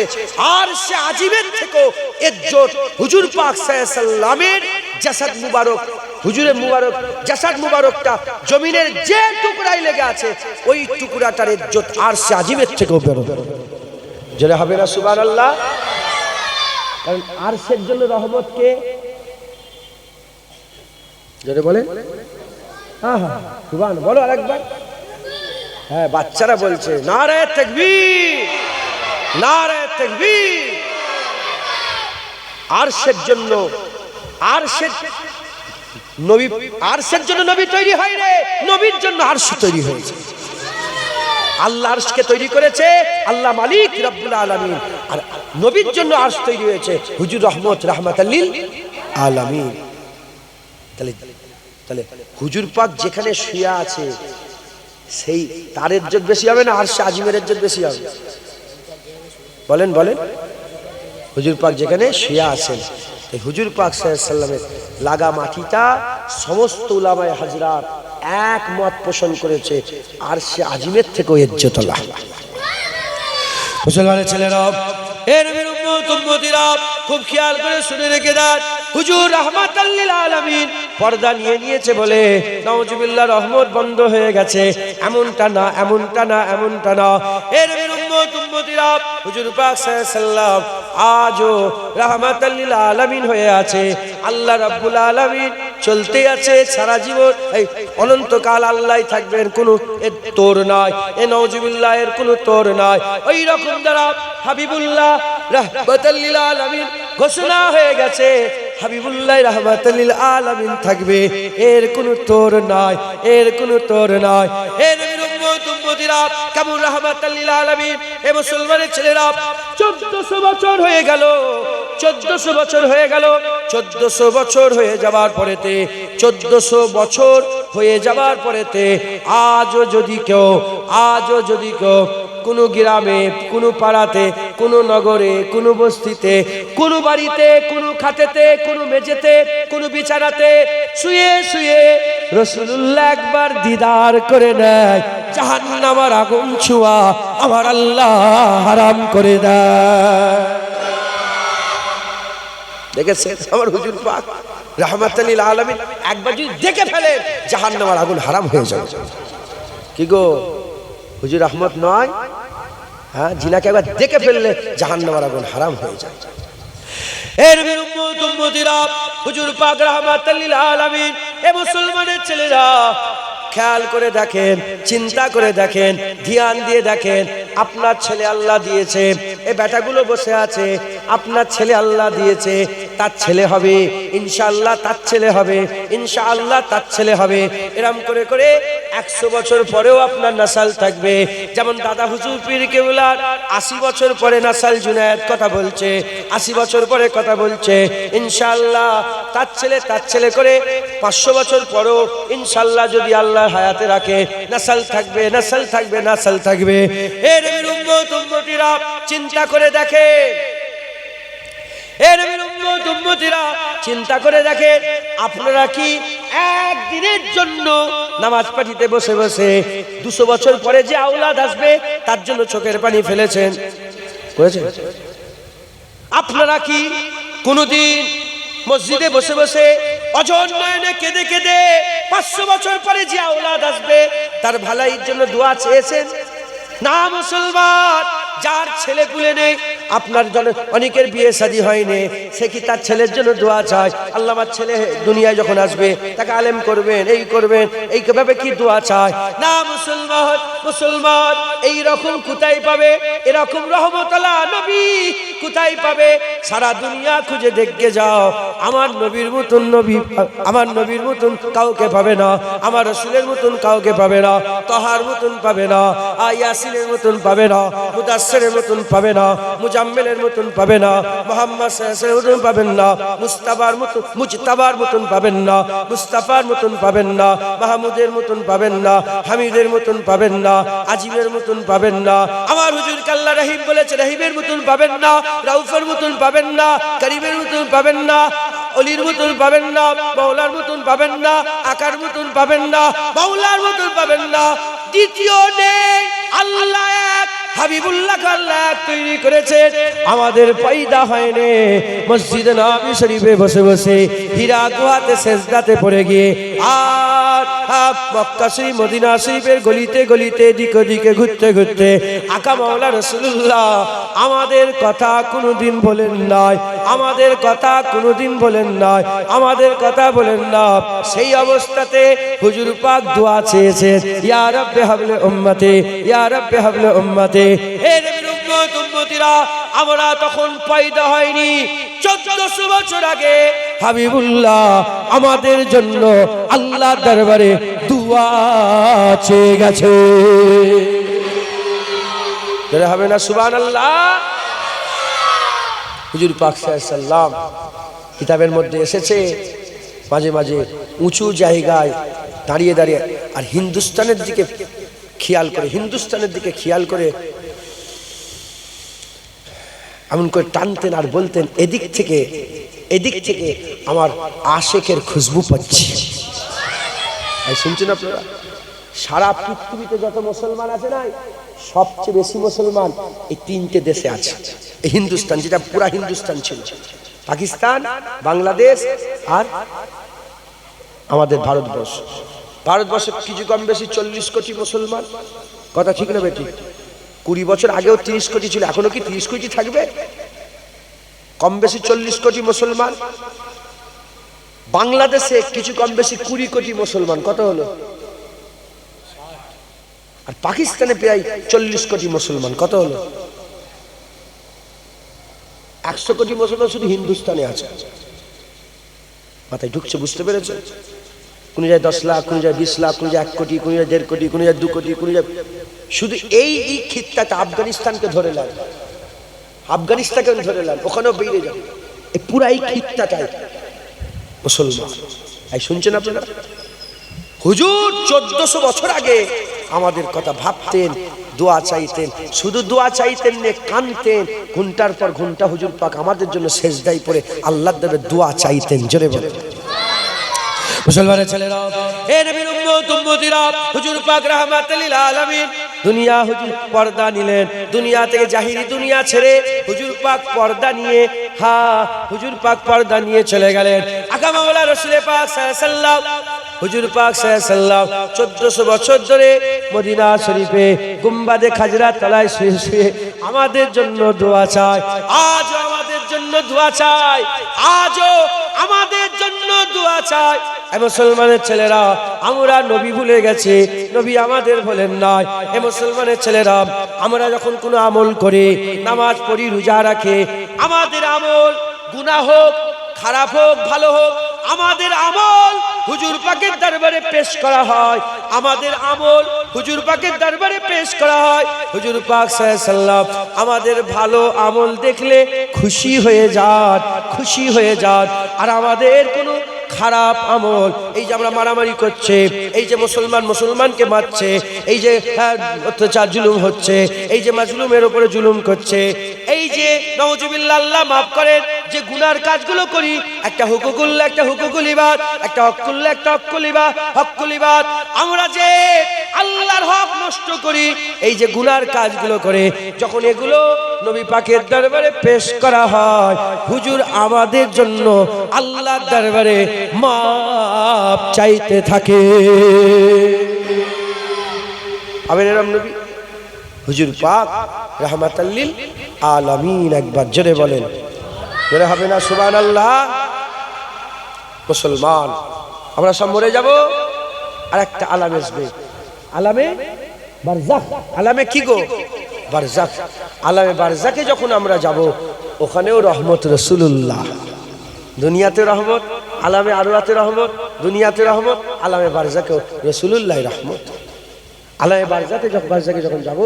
আর সে আজিমের থেকে ইজ্জত হুজুর পাক সাল্লাল্লাহু আলাইহি সাল্লামের জাসাদ মুবারক, হুজুরের মুবারক জাসাদ মুবারকটা জমিনের যে টুকরায় লেগে আছে ওই টুকরাটার ইজ্জত আর সে আজিমের থেকেও বড়। জোরে হবে না সুবহানাল্লাহ। কারণ আরশের জন্য রহমত কে? জোরে বলেন হ্যাঁ হ্যাঁ সুবহান বলো আরেকবার। হ্যাঁ বাচ্চারা বলছে নারে তাকবীর, নারে তাকবীর। আরশের জন্য, আরশের নবী, আরশের জন্য নবী তৈরি হয় রে, নবীর জন্য আরশ তৈরি হয়েছে। আল্লাহ আরশকে তৈরি করেছে আল্লাহ মালিক রব্বুল আলামিন, আর নবীর জন্য আরশ তৈরি হয়েছে হুজুর রহমত রাহমাতাল লিল আলামিন। তাহলে হুজুর পাক যেখানে শুয়ে আছে সেই তার ইজ্জত বেশি হবে না আরশে আজিমের ইজ্জত বেশি হবে? বলেন বলেন। হুজুর পাক যেখানে শুয়ে আছেন, এই হুজুর পাক সাল্লাল্লাহু আলাইহি সাল্লামের লাগা মাটিটা সমস্ত উলামায়ে হযরত একমত পোষণ করেছে আরশে আজিমের থেকেও ইজ্জতওয়ালা। মুসলমানের ছেলেরা, এ নবীর উম্মত উম্মতিরা খুব খেয়াল করে শুনে রেখে দেন, হুজুর রাহমাতাল লিল আলামিন পর্দা নিয়ে নিয়েছে বলে নাউজুবিল্লাহ রহমত বন্ধ হয়ে গেছে, এমনটা না, এমনটা না, এমনটা না। এ নবীর উম্মত উম্মতিরা হুজুর পাক সাল্লাল্লাহু আলাইহি সাল্লাম আজও রাহমাতাল লিল আলামিন হয়ে আছে। আল্লাহ রাব্বুল আলামিন চলতে আছে সারা জীবন, এই অনন্তকাল আল্লাহই থাকবেন, কোনো এর তোর নাই, এ নাউজুবিল্লাহ এর কোনো তোর নাই। ওই রকম দ্বারা হাবিবুল্লাহ রাহমাতাল লিল আলামিন ঘোষণা হয়ে গেছে, হাবিবুল্লাহ রাহমাতাল লিল আলামিন থাকবে, এর কোনো তোর নাই, এর কোনো তোর নাই। এ নবীর উম্মত উম্মতিরা কেমন রাহমাতাল লিল আলামিন। এ মুসলমানের ছেলেরা 1400 বছর হয়ে গেল, 1400 বছর হয়ে গেল, 1400 বছর হয়ে যাবার পরেতে, 1400 বছর হয়ে যাবার পরেতে আজও যদি কেউ কোনো গ্রামে, কোনো পাড়াতে, কোনো নগরে, কোনো বস্তিতে, কোনো বাড়িতে, কোনো খাটেতে, কোনো মেঝেতে, কোনো বিছানাতে শুয়ে শুয়ে রাসূলুল্লাহ একবার দিদার করে নেয়, জাহান্নামের আগুন ছোঁয়া আমার আল্লাহ হারাম করে দেয়। দেখেছেন আমার হুজুর পাক রাহমাতাল লিল আলামিন একবার যদি দেখে ফেলে জাহান্নামের আগুন হারাম হয়ে যাবে। কি গো হুজুর রহমত নয়? হ্যাঁ, জিনাকে একবার দেখে ফেললে জাহান্নামের আগুন হারাম হয়ে যায়। এ নবীর উম্মত উম্মতিরা হুজুর পাক রাহমাতাল লিল আলামিন, এ মুসলমানের ছেলেরা খেয়াল করে দেখেন, চিন্তা করে দেখেন, ধ্যান দিয়ে দেখেন, আপনার ছেলে আল্লাহ দিয়েছে, এই বেটাগুলো বসে আছে, আপনার ছেলে আল্লাহ দিয়েছে, তার ছেলে হবে ইনশাআল্লাহ, তার ছেলে হবে ইনশাআল্লাহ, তার ছেলে হবে। এরম করে করে 100 বছর পরেও আপনার নাসাল থাকবে। যেমন দাদা হুজুর পীর কেবলার 80 বছর পরে নাসাল জুনায়েদ কথা বলছে, 80 বছর পরে কথা বলছে ইনশাআল্লাহ, তার ছেলে করে 500 বছর পরেও ইনশাআল্লাহ যদি আল্লাহ হায়াতে রাখে নাসাল থাকবে, নাসাল থাকবে, নাসাল থাকবে। এ নবীর উম্মত উম্মতিরা চিন্তা করে দেখে, এ নবীর উম্মত উম্মতিরা চিন্তা করে দেখে, আপনারা কি একদিনের জন্য নামাজ পাঠিতে বসে বসে 200 বছর পরে যে আওলাদ আসবে তার জন্য চোখের পানি ফেলেছেন? করেছেন? আপনারা কি কোনদিন মসজিদে বসে বসে অঝর নয়নে কেঁদে কেঁদে 500 বছর পরে যে আওলাদ আসবে তার ভালাইয়ের জন্য দোয়া চেয়েছেন? না মুসলমান, যার ছেলে পুলে নেই, আপনার জন্য অনেকের বিয়ে শাদী হয়নি, সে কি তার ছেলের জন্য দোয়া চায়? আল্লাহ আমার ছেলে দুনিয়ায় যখন আসবে তাকে আলেম করবেন, এই করবেন, এই কিভাবে কি দোয়া চায়? না মুসলমান, মুসলমান এই রকম কোথায় পাবে? এরকম রহমতুল্লাহ নবী কোথায় পাবে? সারা দুনিয়া খুঁজে দেখে যাও, আমার নবীর মতন নবী, আমার নবীর মতন কাউকে পাবে না, আমার রাসূলের মতন কাউকে পাবে না, তাহার মতন পাবে না, ইয়াসিনের মতন পাবে না, মুদাসসিরের মতন পাবে না, মুজাম্মিলের মতন পাবে না, মুহাম্মদ সাল্লাল্লাহু আলাইহি ওয়াসাল্লামের মতন পাবেন না, মুস্তাবার মতন মুজতাবার মতন পাবেন না, মুস্তাফার মতন পাবেন না, মাহমুদের মতন পাবেন না, হামিদের মতন পাবেন না, আজিমের মতন পাবেন না, আমার হুজুর আল্লাহ রহিম বলেছে রহিমের মতন পাবেন না, রাউফের মতন পাবেন না, করিমের মতন পাবেন না, অলির মতন পাবেন না, মাওলার মতন পাবেন না, আকার মতন পাবেন না, মাওলার মতন পাবেন না। দ্বিতীয় নেই, আল্লাহ এক, হাবিবুল্লাহ আল্লাহ তৈরি করেছেন, আমাদের পয়দা হয়নি মসজিদে নববী শরীফে বসে বসে হীরা গুহাতে সেজদাতে পড়ে গিয়ে, আর মক্কা শরীফ মদিনা শরীফের গলিতে গলিতে দিক দিকে ঘুরতে ঘুরতে আকা মাওলা রাসূলুল্লাহ আমাদের কথা কোনোদিন বলেন নাই, আমাদের কথা কোনোদিন বলেন নাই, আমাদের কথা বলেন না। সেই অবস্থাতে হুজুর পাক দোয়া চেয়েছেন, ইয়া রাব্বি হাবলি উম্মতি, ইয়া রাব্বি হাবলি উম্মতি। হে নবীর উম্মত উম্মতিরা, আমরা তখন পয়দা হয়নি, 1400 বছর আগে হাবিবুল্লাহ আমাদের জন্য আল্লাহ দরবারে দোয়া চেয়ে গেছে। ধরে হবে না সুবহানাল্লাহ? হুজুর পাক সাল্লাল্লাহু আলাইহি সাল্লাম কিতাবের মধ্যে এসেছে, মাঝে মাঝে উঁচু জায়গায় দাঁড়িয়ে দাঁড়িয়ে আর হিন্দুস্তানের দিকে খেয়াল করে, হিন্দুস্তানের দিকে খেয়াল করে এমন করে টানতেন আর বলতেন, এদিক থেকে আমার আশেকের খুশবু পাচ্ছি। শুনছেন আপনারা? সারা পৃথিবীতে যত মুসলমান আছে না, সবচেয়ে বেশি মুসলমান এই 3টে দেশে আছে। এই হিন্দুস্তান, যেটা পুরা হিন্দুস্তান ছিল, পাকিস্তান, বাংলাদেশ আর আমাদের ভারতবর্ষ। ভারতবর্ষে কিছু কম বেশি 40 কোটি মুসলমান, কথা ঠিক না বেটি? 20 বছর আগেও 30 কোটি ছিল, এখনো কি 30 কোটি থাকবে? কম বেশি 40 কোটি মুসলমান। বাংলাদেশে কিছু কম বেশি 20 কোটি মুসলমান, কত হলো? আর পাকিস্তানে প্রায় 40 কোটি মুসলমান, কত হলো? 100 কোটি মুসলমান শুধু হিন্দুস্তানে আছে। মাথায় ঢুকছে? বুঝতে পেরেছে? কোন জায়গায় 10 লাখ, কোন জায়গায় 20 লাখ, কোন জায়গায় 1 কোটি, কোন জায়গায় 1.5 কোটি, কোন জায়গায় 2 কোটি, কোন জায়গায় শুধু এই খিত্তাটা আফগানিস্তানকে ধরে নেন, আফগানিস্তানকে ধরে নেন, ওখানেও বেড়ে যাবে। এই পুরা এই খিত্তাটাই মুসলমান। এই শুনছেন আপনারা? হুজুর 1400 বছর আগে আমাদের কথা ভাবতেন, দোয়া চাইতেন, শুধু দোয়া চাইতেন না, কাঁদতেন, ঘন্টার পর ঘন্টা হুজুর পাক আমাদের জন্য সেজদায় পড়ে আল্লাহর দরবারে দোয়া চাইতেন। জোরে বলেন মুসলমানের ছেলেরা, হে নবীর উম্মত উম্মতিরা, হুজুর পাক রাহমাতুল লিল আলামিন দুনিয়া হুজুর পর্দা নিলেন, দুনিয়া থেকে জাহিরি দুনিয়া ছেড়ে হুজুর পাক পর্দা নিয়ে, হুজুর পাক পর্দা নিয়ে চলে গেলেন। আকা মাওলা রাসূল পাক সাল্লাল্লাহু আলাইহি সাল্লাম, হুজুর পাক সাল্লাল্লাহু আলাইহি সাল্লাম 1400 বছর ধরে মদিনা শরীফে গুম্বাদে খাজরা তলায় শুয়ে শুয়ে আমাদের জন্য দোয়া চায়। আজও আমাদের জন্য দোয়া চায়, আজও আমাদের জন্য দোয়া চায়। মুসলমানের ছেলেরা, আমরা নবী ভুলে গেছি, নবী আমাদের বলেন নাই। মুসলমানের ছেলেরা, আমরা যখন কোনো আমল করি, নামাজ পড়ি, রোজা রাখি, আমাদের আমল গুনাহ হোক, খারাপ হোক, ভালো হোক, আমাদের আমল হুজুর পাকের দরবারে পেশ করা হয়। আমাদের আমল হুজুর পাকের দরবারে পেশ করা হয়। হুজুর পাক সাল্লাল্লাহু আলাইহি সাল্লাম আমাদের ভালো আমল দেখলে খুশি হয়ে যান, খুশি হয়ে যান। আর আমাদের কোনো খারাপ আমল, এই যে আমরা মারামারি করছে, এই যে মুসলমানকে মারছে, এই যে অত্যাচার জুলুম হচ্ছে, এই যে মাজলুমের উপরে জুলুম করছে, এই যে নাউজুবিল্লাহ, আল্লাহ মাফ করেন, যে গুনার কাজগুলো করি, একটা হুকুকুল্লাহ, একটা হুকুকুল ইবাদ, একটা হকুল্লাহ, একটা হকুল ইবাদ, আমরা যে আল্লাহর হক নষ্ট করি, এই যে গুনার কাজগুলো করে যখন এগুলো নবী পাকের দরবারে পেশ করা হয়, হুজুর আমাদের জন্য আল্লাহর দরবারে মাপ চাইতে থাকে। আবেরাম নবী হুজুর পাক রাহমাতাল লিল আলামিন, একবার জোরে বলেন, জোরে হবে না সুবহানাল্লাহ? মুসলমান আমরা সব মরে যাব, আর একটা আলাম আসবে, আলামে বারজাখ। আলামে কি গো? বারজাখ। আলামে বারজাখে যখন আমরা যাব, ওখানেও রহমত রাসূলুল্লাহ, দুনিয়াতে রহমত, আলামে আরওয়াতে রহমত, দুনিয়াতে রহমত, আলামে বারজাখে রাসূলুল্লাহ রহমত। আলামে বারজাখে যখন যাব,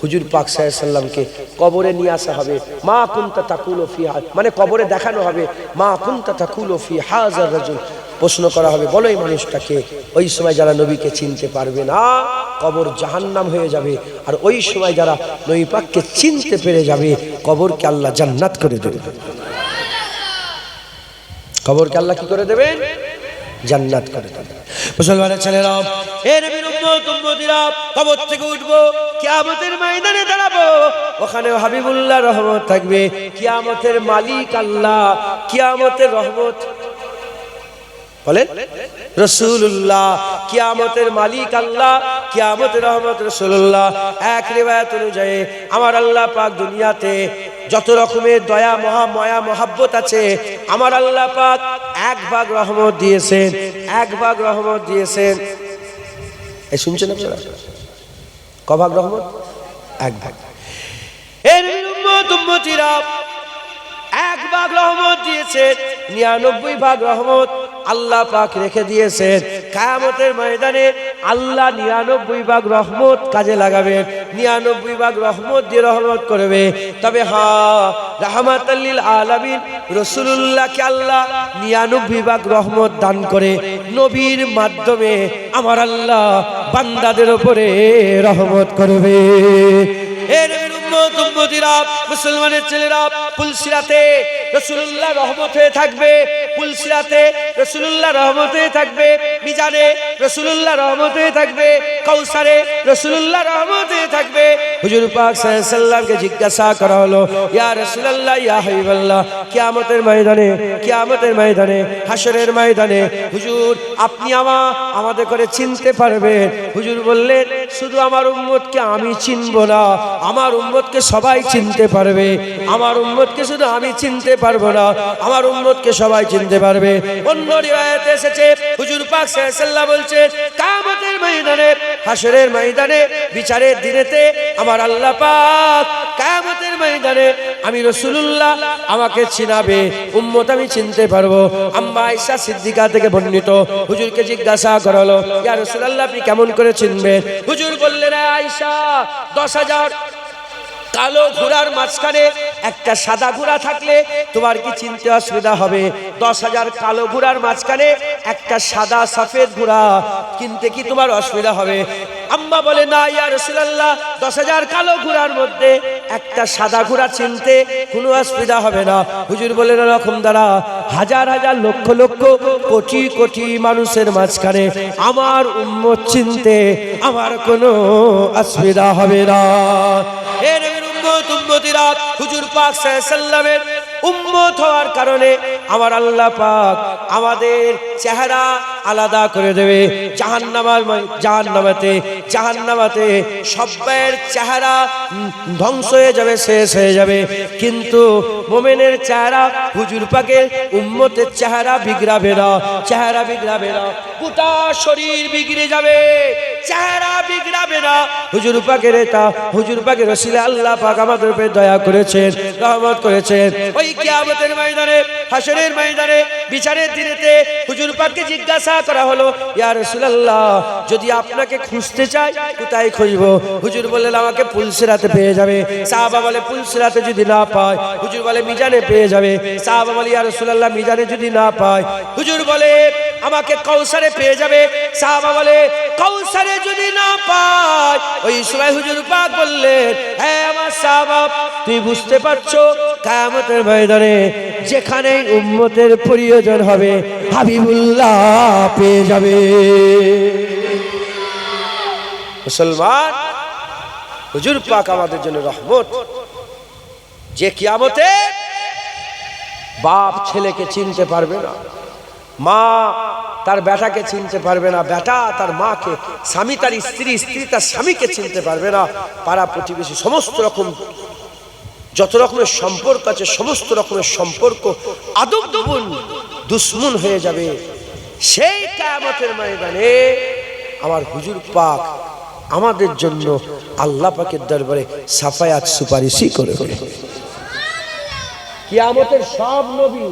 হুজুর পাক সাল্লাল্লাহু আলাইহি সাল্লামকে কবরে নিয়ে আসা হবে। মা কুনতা তাকুলু ফি হাযা, মানে কবরে দেখানো হবে, মা কুনতা তাকুলু ফি হাযার রাজুল। প্রশ্ন করা হবে, বলো এই মানুষটাকে। ওই সময় যারা নবীকে চিনতে পারবে না, কবর জাহান্নাম হয়ে যাবে। আর ওই সময় যারা নবী পাককে চিনতে পেরে যাবে, কবরকে আল্লাহ জান্নাত করে দেবে। কবরকে আল্লাহ কি করে দেবেন? জান্নাত করে দেবেন। মুসলমানের ছেলেরা, এ নবীর উম্মতিরা, কবর থেকে উঠবো, কিয়ামতের ময়দানে দাঁড়াবো, ওখানে হাবিবুল্লাহ রহমত থাকবে, কিয়ামতের মালিক আল্লাহ, কিয়ামতের রহমত বলেন রাসূলুল্লাহ, কিয়ামতের মালিক আল্লাহ, কিয়ামতের রহমত রাসূলুল্লাহ। এক রিওয়ায়াত অনুযায়ী আমার আল্লাহ পাক দুনিয়াতে যত রকমের দয়া মায়া মহাব্বত আছে, আমার আল্লাহ পাক এক ভাগ রহমত দিয়েছেন, এক ভাগ রহমত দিয়েছেন। এই শুনছেন আপনারা? ক ভাগ রহমত? এক ভাগ। এর উম্মতিরা এক ভাগ রহমত দিয়েছেন, 99 ভাগ রহমত আল্লাহ পাক রেখে দিয়েছেন। কিয়ামতের ময়দানে আল্লাহ 99 ভাগ রহমত কাজে লাগাবেন, 99 ভাগ রহমত দিয়ে রহমত করবে। তবে হ্যাঁ, রাহমাতাল লিল আলামিন রাসূলুল্লাহকে আল্লাহ 99 ভাগ রহমত দান করে নবীর মাধ্যমে আমার আল্লাহ বান্দাদের উপরে রহমত করবে। এর উম্মতিরা, মুসলমানের ছেলেরা, পুলসিরাতে রাসূলুল্লাহ রহমত হয়ে থাকবে, পুলসিরাতে রাসূলুল্লাহ রহমত হয়ে থাকবে, মিজানে রাসূলুল্লাহ রহমত হয়ে থাকবে, কাউসারে রাসূলুল্লাহ রহমত হয়ে থাকবে। হুজুর পাক সাল্লাল্লাহু আলাইহি সাল্লামকে জিজ্ঞাসা করা হলো, ইয়া রাসূলুল্লাহ, ইয়া হাবিবাল্লাহ, কিয়ামতের ময়দানে, হাশরের ময়দানে হুজুর আপনি আমাদের করে চিনতে পারবেন? হুজুর বললেন, শুধু আমার উম্মতকে আমি চিনব না, আমার উম্মতকে সবাই চিনতে পারবে। আমার উম্মতকে শুধু আমি চিনতে পারবো না, আমার উম্মতকে সবাই চিনতে পারবে। অন্য রিওয়ায়াতে এসেছে, হুজুর পাক সাল্লাল্লাহু আলাইহি সাল্লাম বলছেন, কিয়ামতের ময়দানে, হাশরের ময়দানে, বিচারের দিনেতে আমার আল্লাহ পাক কিয়ামতের ময়দানে আমি রাসূলুল্লাহ আমাকে চিনাবে, উম্মত আমি চিনতে পারবো। আম্মা আয়েশা সিদ্দিকা থেকে বর্ণিত, হুজুরকে জিজ্ঞাসা করা হলো, ইয়া রাসূলুল্লাহ আপনি কেমন করে চিনবেন? হুজুর বললেন, আয়েশা 10,000 কালো ঘোড়ার মাঝখানে একটা সাদা ঘোড়া থাকলে তোমার কি চিনতে অসুবিধা হবে? 10,000 কালো ঘোড়ার মাঝখানে একটা সাদা সফেদ ঘোড়া কিনতে কি তোমার অসুবিধা হবে? আম্মা বলে, না ইয়া রাসূলুল্লাহ, 10,000 কালো ঘোড়ার মধ্যে একটা সাদা ঘোড়া চিনতে কোনো অসুবিধা হবে না। হুজুর বলেন, এরকম দ্বারা হাজার হাজার লক্ষ লক্ষ কোটি কোটি মানুষের মাঝখানে আমার উম্মত চিনতে আমার কোনো অসুবিধা হবে না। এর উম্মতিরা, হুজুর পাক সাল্লাল্লাহু আলাইহি সাল্লামের উম্মত হওয়ার কারণে আমার আল্লাহ পাক আমাদের চেহারা আলাদা করে দেবে। জাহান্নামাতে সবের চেহারা ধ্বংস হয়ে যাবে, শেষ হয়ে যাবে, কিন্তু মুমিনের চেহারা, হুজুর পাকের উম্মতের চেহারা বিগড়াবে না, চেহারা বিগড়াবে না, গোটা শরীর বিগড়ে যাবে, চেহারা বিগড়াবে না। হুজুর পাকের ওসিলা আল্লাহ পাক আমাদের উপরে দয়া করেছেন, রহমত করেছেন। ওই কিয়ামতের ময়দানে, হাশরের ময়দানে, বিচারের দিনেতে হুজুর পাককে জিজ্ঞাসা করা হলো, ইয়া রাসূলুল্লাহ, যদি আপনাকে খুঁজতে চাই কোথায় খুঁজবো? হুজুর বললেন, আমাকে পুলসিরাতে পেয়ে যাবে। সাহাবা বলে, পুলসিরাতে যদি না পায়? হুজুর বলে, মিজানে পেয়ে যাবে। সাহাবা বলে, ইয়া রাসূলুল্লাহ, মিজানে যদি না পায়? হুজুর বলে, আমাকে কাউসারে পেয়ে যাবে। সাহাবা বলে, কাউসারে যদি না পায়? ওই সময় হুজুর পাক বললেন, হ্যাঁ আমার সাহাবা, তুই বুঝতে পারছো, কিয়ামতের ময়দানে যেখানে উম্মতের প্রয়োজন হবে হাবিবুল্লাহ পেয়ে যাবে। মুসলমান, হুজুর পাক আমাদের জন্য রহমত। যে কিয়ামতে বাপ ছেলেকে চিনতে পারবে না, মা তার বেটাকে চিনতে পারবে না, বেটা তার মাকে, স্বামী তার স্ত্রী, স্ত্রী তার স্বামীকে চিনতে পারবে না, পাড়া প্রতিবেশী সমস্ত রকম যত রকমের সম্পর্ক আছে সমস্ত রকমের সম্পর্ক আদবদুবুন দুশ্মন হয়ে যাবে। সেই কিয়ামতের ময়দানে আমার হুজুর পাক আমাদের জন্য আল্লাহ পাকের দরবারে সাফায়াত সুপারিশই করবে। কিয়ামতের সব নবী,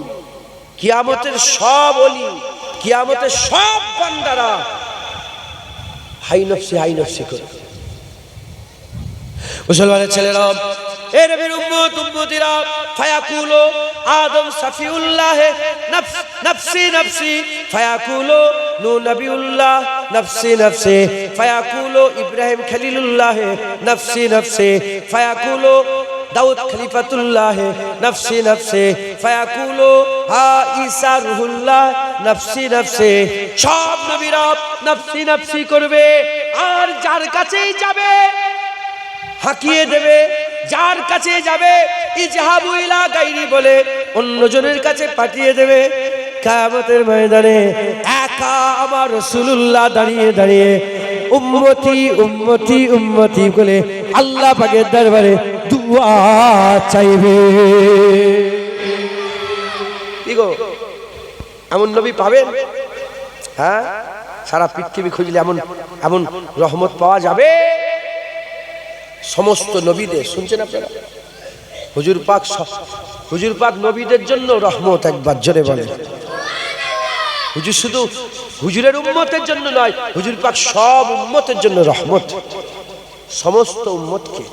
কিয়ামতের সব ওলি, কিয়ামতের সব বান্দারা হাই নফসি করে। মুসলমানের ছেলেরা, এ নবীর উম্মতিরা, ফায়াকুলু আদম সাফিউল্লাহ নফসি নফসি, ফায়াকুলু নূহ নবিউল্লাহ নফসি নফসি, ফায়াকুলু ইব্রাহিম খলিলুল্লাহ নফসি নফসি, ফায়াকুলু দাউদ খলিফাতুল্লাহ নফসি নফসি, ফায়াকুলু ঈসা রুহুল্লাহ নফসি নফসি। সব নবীরা নফসি নফসি করবে, আর যার কাছেই যাবে হাঁকিয়ে দেবে, যার কাছে যাবে ইজহাবু ইলা গায়রি বলে অন্যজনের কাছে পাঠিয়ে দেবে। কিয়ামতের ময়দানে একা আমার রাসূলুল্লাহ দাঁড়িয়ে দাঁড়িয়ে উম্মতি উম্মতি উম্মতি বলে আল্লাহ পাকের দরবারে দুআ চাইবে। কি গো, এমন নবী পাবেন? হ্যাঁ, সারা পৃথিবী খুঁজলে এমন এমন রহমত পাওয়া যাবে? সমস্ত নবীদের শুনছেন আপনারা, হুজুর পাক নবীদের জন্য রহমত। একবার জোরে বলেন। হুজুর শুধু হুজুরের উম্মতের জন্য নয়, হুজুর পাক সব উম্মতের জন্য রহমত। সমস্ত উম্মতকে,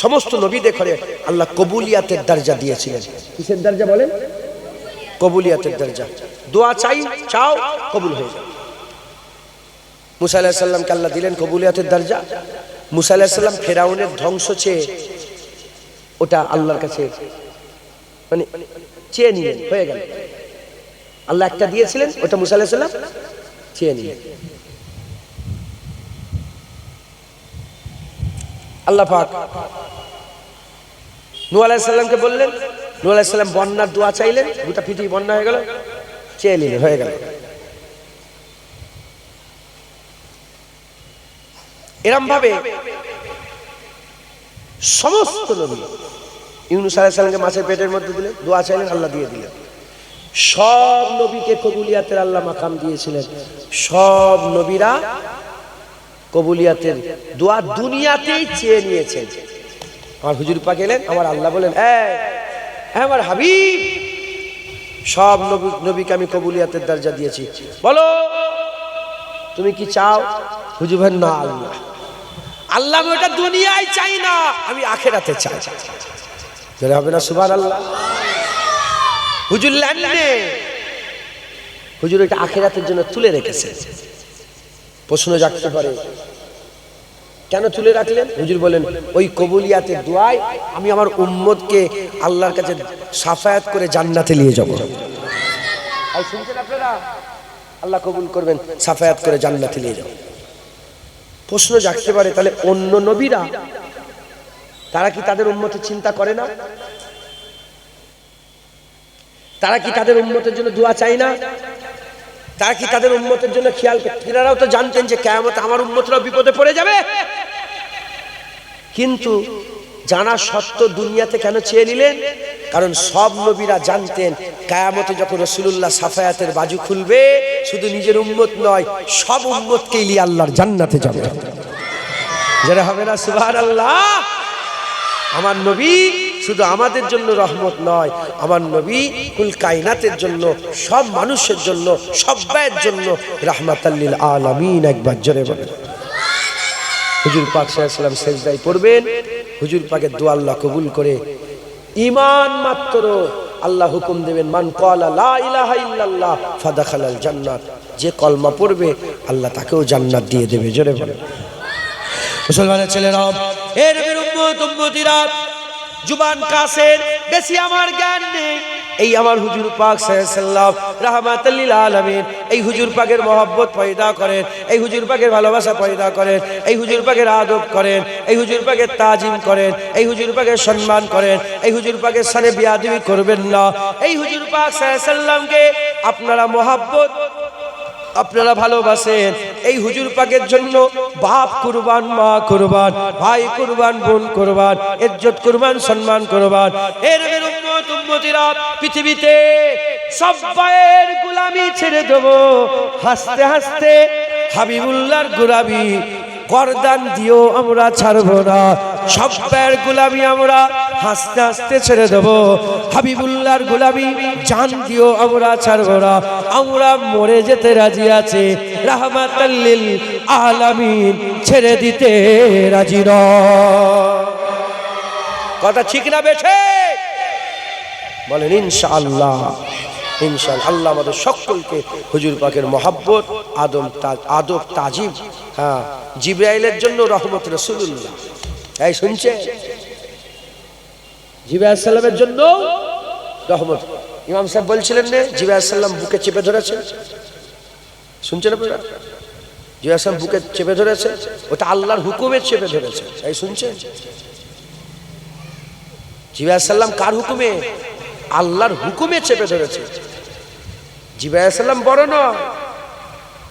সমস্ত নবীদের ঘরে আল্লাহ কবুলিয়াতের দরজা দিয়েছিলেন। কিসের দরজা বলেন? কবুলিয়াতের দরজা। দোয়া চাও কবুল হয়ে যাবে। মুসা আলাইহিস সালামকে আল্লাহ দিলেন কবুলিয়াতের দরজা। মুসা আলাইহিস সালাম ফেরাউনের ধ্বংস চেয়ে ওটা আল্লাহর কাছে মানে চেয়ে নিলেন, হয়ে গেল। আল্লাহ একটা দিয়েছিলেন, ওটা মুসা আলাইহিস সালাম চেয়ে নিলেন। আল্লাহ পাক নূহ আলাইহিস সালামকে বললেন, নূহ আলাইহিস সালাম বন্যার দোয়া চাইলেন, গোটা পৃথিবী বন্যা হয়ে গেল, চেয়ে নিলেন, হয়ে গেল। এরম ভাবে সমস্ত নবী, ইউনূস আলাইহিস সালামকে মাছের পেটের মধ্যে দিলেন, দোয়া চাইলেন, আল্লাহ দিয়ে দিলেন। সব নবীকে কবুলিয়াতের আল্লাহ মাকাম দিয়েছিলেন। সব নবীরা কবুলিয়াতের দোয়া দুনিয়াতেই চেয়ে নিয়েছেন। আমার হুজুর পাক এলেন, আমার আল্লাহ বলেন, আমার হাবিব, সব নবীকে আমি কবুলিয়াতের দরজা দিয়েছি, বলো তুমি কি চাও? হুজুর ভাই, না আল্লাহ, আল্লাহ আমি ওটা দুনিয়ায় চাই না, আমি আখিরাতে চাই। যারা হবে না সুবহানাল্লাহ। হুজুর ল্যান্ডে, হুজুর এটা আখিরাতের জন্য তুলে রেখেছে। প্রশ্ন জাগতে পারে, কেন তুলে রাখলেন? হুজুর বলেন, ওই কবুলিয়াতের দোয়ায় আমি আমার উম্মতকে আল্লাহর কাছে সাফায়াত করে জান্নাতে নিয়ে যাব। আর শুনছেন আপনারা, আল্লাহ কবুল করবেন, সাফায়াত করে জান্নাতে নিয়ে যাব। প্রশ্ন জাগতে পারে, তাহলে অন্য নবীরা তারা কি তাদের উম্মতের চিন্তা করে না? তারা কি তাদের উম্মতের জন্য দোয়া চায় না? তারা কি তাদের উম্মতের জন্য খেয়াল করতেন? তিনারাও তো জানতেন যে কিয়ামতে আমার উম্মতরাও বিপদে পড়ে যাবে, কিন্তু জানা সত্ত্বেও দুনিয়াতে কেন চেয়ে নিলেন? কারণ সব নবীরা জানতেন কিয়ামতে যখন রাসূলুল্লাহ সাফায়াতের বাজু খুলবে, শুধু নিজের উম্মত নয়, সব উম্মতকেই নিয়ে আল্লাহর জান্নাতে যাবে। যারা হবে না সুবহানাল্লাহ। আমার নবী শুধু আমাদের জন্য রহমত নয়, আমার নবী কুল কায়নাতের জন্য, সব মানুষের জন্য, সব্বাইয়ের জন্য রাহমাতাল লিল আলামিন। একবার জোরে বলেন। হুজুর পাক সাল্লাল্লাহু আলাইহি ওয়াসাল্লাম সিজদায় পড়বেন, হুজুর পাকের দোয়া আল্লাহ কবুল করে ঈমান মাত্র আল্লাহ হুকুম দেবেন, মান ক্বালা লা ইলাহা ইল্লাল্লাহ ফাদাখালাল জান্নাত। যে কলমা পড়বে আল্লাহ তাকেও জান্নাত দিয়ে দেবে। জোরে বলেন। মুসলমানের ছেলেরা, এ নবীর উম্মত উম্মতিরা, জুবান কাসের বেশি আমার জ্ঞান নেই। এই আমার হুজুর পাক সাল্লাল্লাহু আলাইহি ওয়াসাল্লাম রাহমাতাল লিল আলামিন, এই হুজুর পাকের মহব্বত পয়দা করেন, এই হুজুর পাকের ভালোবাসা পয়দা করেন, এই হুজুর পাকের আদব করেন, এই হুজুর পাকের তাজিম করেন, এই হুজুর পাকের সম্মান করেন, এই হুজুর পাকের সাথে বিয়াদবি করবেন না। এই হুজুর পাক সাল্লাল্লাহু আলাইহি ওয়াসাল্লামকে আপনারা মহব্বত, আপনারা ভালোবাসেন। এই হুজুর পাকের জন্য বাপ কুরবান, মা কুরবান, ভাই কুরবান, বোন কুরবান, ইজ্জত কুরবান, সম্মান কুরবান। এর নবীর উম্মত উম্মতিরা, পৃথিবীতে সব্বাইয়ের গোলামি ছেড়ে দেব, হাসতে হাসতে হাবিবুল্লাহর গোলামি গর্দান দিও আমরা ছাড়ব না। সব্বাইয়ের গোলামি আমরা হাসতে হাসতে ছেড়ে দেব, হাবিবুল্লাহর গোলামি জান দিও আমরা ছাড়ব না। আমরা মরে যেতে রাজি আছি, রাহমাতাল লিল আলামিন ছেড়ে দিতে রাজি নয়। কথা ঠিক না বেঠে? বলেন ইনশাআল্লাহ। ইনশাআল্লাহ। আল্লাহ আমাদের সকলকে হুজুর পাকের মহব্বত, আদব তাজিম, হ্যাঁ, জিবরাইলের জন্য রহমত রাসূলুল্লাহ। এই শুনছে? জিবরাইল আলাইহিস সালামের জন্য রহমত। ইমাম সাহেব বলছিলেন না, জিবরাইল আলাইহিস সালাম বুকে চেপে ধরেছে, শুনছেন আপনারা? জিবরাইল আলাইহিস সালাম বুকে চেপে ধরেছে, ওটা আল্লাহর হুকুমে চেপে ধরেছে। এই শুনছেন? জিবরাইল আলাইহিস সালাম কার হুকুমে? আল্লাহর হুকুমে চেপে ধরেছে। জিবরাইল আলাইহিস সালাম বড় নয়,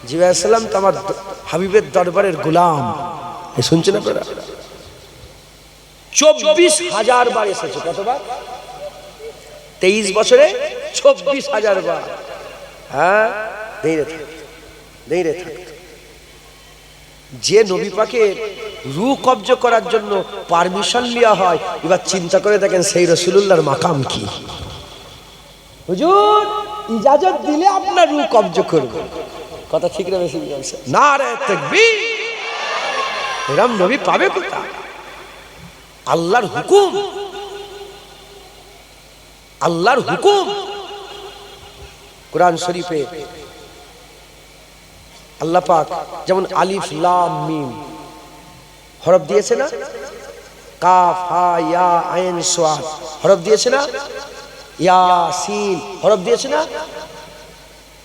জিবরাইল আলাইহিস সালাম তো আমার হাবিবের দরবারের গোলাম। এই শুনছেন আপনারা? 24,000 বার এসেছে। কতবার? 23 বছরে 24,000 বার। হ্যাঁ, দেইরে থাক। যে নবী পাকের রূহ কবজ করার জন্য পারমিশন লিয়া হয়, এবার চিন্তা করে দেখেন সেই রাসূলুল্লাহর মাকাম কি। হুজুর ইজাজত দিলে আপনার রূহ কবজ করবে। কথা ঠিক না বেশি? নারে তাকবীর। এরকম নবী পাবে কোথায়? আল্লাহর হুকুম, আল্লাহর হুকুম। কোরআন শরীফে আল্লাহ পাক যেমন আলিফ লাম মিম হরফ দিয়েছে না, কাফ হা ইয়া আইন সাদ হরফ দিয়েছে না, ইয়াসিন হরফ দিয়েছে না।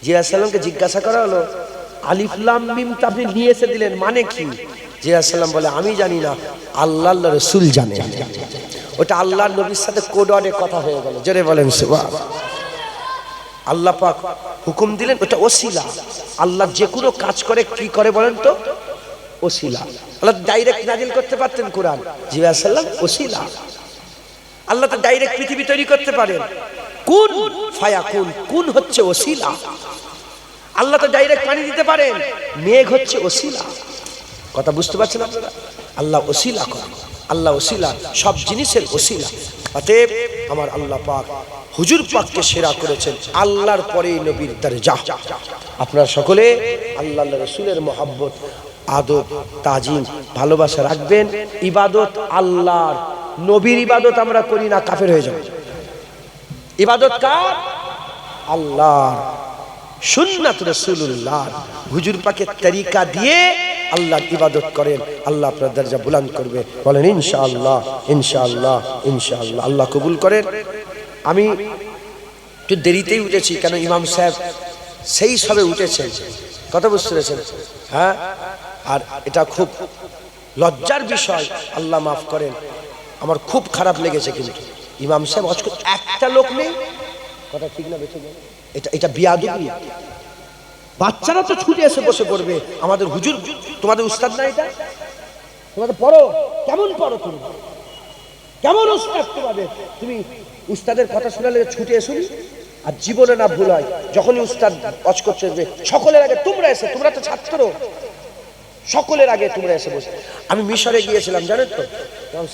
জিয়া সালামকে জিজ্ঞাসা করা হলো, আলিফ লাম মিম তা আপনি নিয়ে এসে দিলেন, মানে কি? জিয়া সালাম বলে, আমি জানি না, আল্লাহর রাসূল জানে। ওটা আল্লাহর নবীর সাথে কোডে কথা হয়ে গেল। জোরে বলেন সুবহান। আল্লাহ পাক হুকুম দিলেন, ওটা ওসিলা। আল্লাহ যে কোনো কাজ করে কি করে বলেন তো? ওসিলা। আল্লাহ ডাইরেক্ট নাজিল করতে পারতেন কোরআন, জিয়া সাল্লাম ওসিলা। আল্লাহ তো ডাইরেক্ট পৃথিবী তৈরি করতে পারেন, কুন ফায়াকুন, কুন হচ্ছে ওসিলা। আল্লাহ তো ডাইরেক্ট পানি দিতে পারেন, মেঘ হচ্ছে ওসিলা। কথা বুঝতে পারছেন আপনারা? আল্লাহ ওসিলা করেন, আল্লাহ ওসিলা, সব জিনিসের ওসিলা। অতএব আমার আল্লাহ পাক হুজুর পাককে সেরা করেছেন, আল্লাহর পরেই নবীর দরজা। আপনারা সকলে আল্লাহ রাসূলের মহব্বত, আদব, তাজিম, ভালোবাসা রাখবেন। ইবাদত আল্লাহর, নবীর ইবাদত আমরা করি না, কাফের হয়ে যাব। ইবাদত কার? আল্লাহর। সুন্নাত রাসূলুল্লাহ, হুজুর পাকের তরিকা দিয়ে আল্লাহর ইবাদত করেন, আল্লাহ আপনার দরজা বুলন্দ করবে। বলেন ইনশাআল্লাহ, ইনশাআল্লাহ, ইনশাআল্লাহ। আল্লাহ কবুল করেন। আমি একটু দেরিতেই উঠেছি, কেন ইমাম সাহেব সেই সবে উঠেছেন। কথা বুঝতে পেরেছেন? হ্যাঁ, আর এটা খুব লজ্জার বিষয়, আল্লাহ মাফ করেন, আমার খুব খারাপ লেগেছে। কিন্তু ইমাম সাহেব একটা লোক নেই। কথা ঠিক না বেঠে? এটা বিয়াদবি। বাচ্চারা তো ছুটে এসে বসে পড়বে, আমাদের হুজুর তোমাদের উস্তাদ না এটা? তোমাদের পড়ো, কেমন পড়ো তুমি, কেমন উস্তাদ তোমাদের? তুমি উস্তাদের কথা শোনালে ছুটে এসুনি। আর জীবনে না ভুল হয়, যখনই উস্তাদ ওয়াজ করতে আসবে সকলের আগে তোমরা এসে, তোমরা তো ছাত্র, সকলের আগে তোমরা এসে বসে। আমি মিশরে গিয়েছিলাম, জানেন তো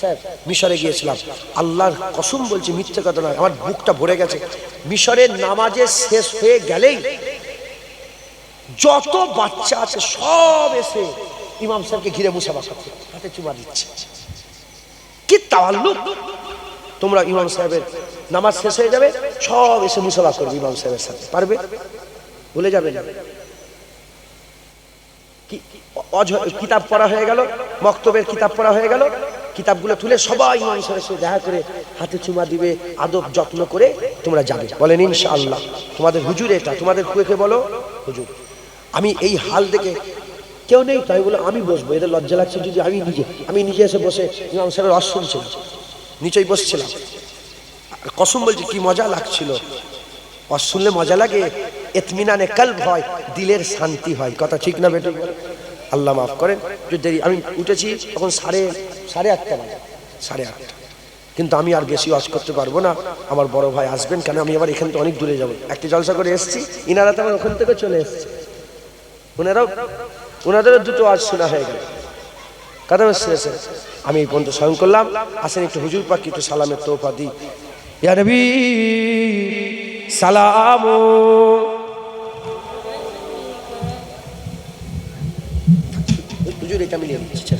সাহেব, মিশরে গিয়েছিলাম, আল্লাহর কসম বলছি, মিথ্যে কথা নয়, আমার বুকটা ভরে গেছে। মিশরের নামাজে শেষ হয়ে গেলেই যত বাচ্চা আছে সব এসে ইমাম সাহেবকে ঘিরে মুসাফা করছে, হাতে চুমা দিচ্ছে। কি তাওয়াল্লুক! তোমরা ইমাম সাহেবের নামাজ শেষ হয়ে যাবে, সব এসে মুসাফা করবে ইমাম সাহেবের সাথে, পারবে? বলে যাবে না? কিতাব পড়া হয়ে গেল, মক্তবের কিতাব পড়া হয়ে গেল, কিতাবগুলো তুলে সবাই ইমাম সাহেবের সাথে দেখা করে হাতে চুমা দিবে, আদব যত্ন করে তোমরা যাবে। বলেন ইনশাআল্লাহ। তোমাদের হুজুর এটা, তোমাদের কুয়েকে বলো হুজুর। আমি এই হাল দেখে, কেউ নেই তাই বলে আমি বসবো, এদের লজ্জা লাগছে যদি আমি নিজে এসে বসে ইমাম সাহেবের রস শুনছিলাম, নিচেই বসছিলাম, আর কসম বলছি কি মজা লাগছিল। রস শুনলে মজা লাগে, ইতমিনানে কলব হয়, দিলের শান্তি হয়। কথা ঠিক না বেটু? আল্লাহ মাফ করেন যদি দেরি। আমি উঠেছি তখন সাড়ে আটটা বাজে, 8:30। কিন্তু আমি আর বেশি ওয়াজ করতে পারবো না, আমার বড় ভাই আসবেন, কেন আমি আবার এখান থেকে অনেক দূরে যাবো। একটা জলসা করে এসেছি, ইনারা তো আমার ওখান থেকে চলে এসছে, ওনাদেরও দুটো ওয়াজ শোনা হয়ে গেল। কথা বুঝতে? আমি এই পর্যন্ত স্মরণ করলাম। আসেন একটু হুজুর পাক একটু সালামের তোফা দিই। ইয়া নবী সালাম। হুজুর এটা মিলিয়ে দিচ্ছি।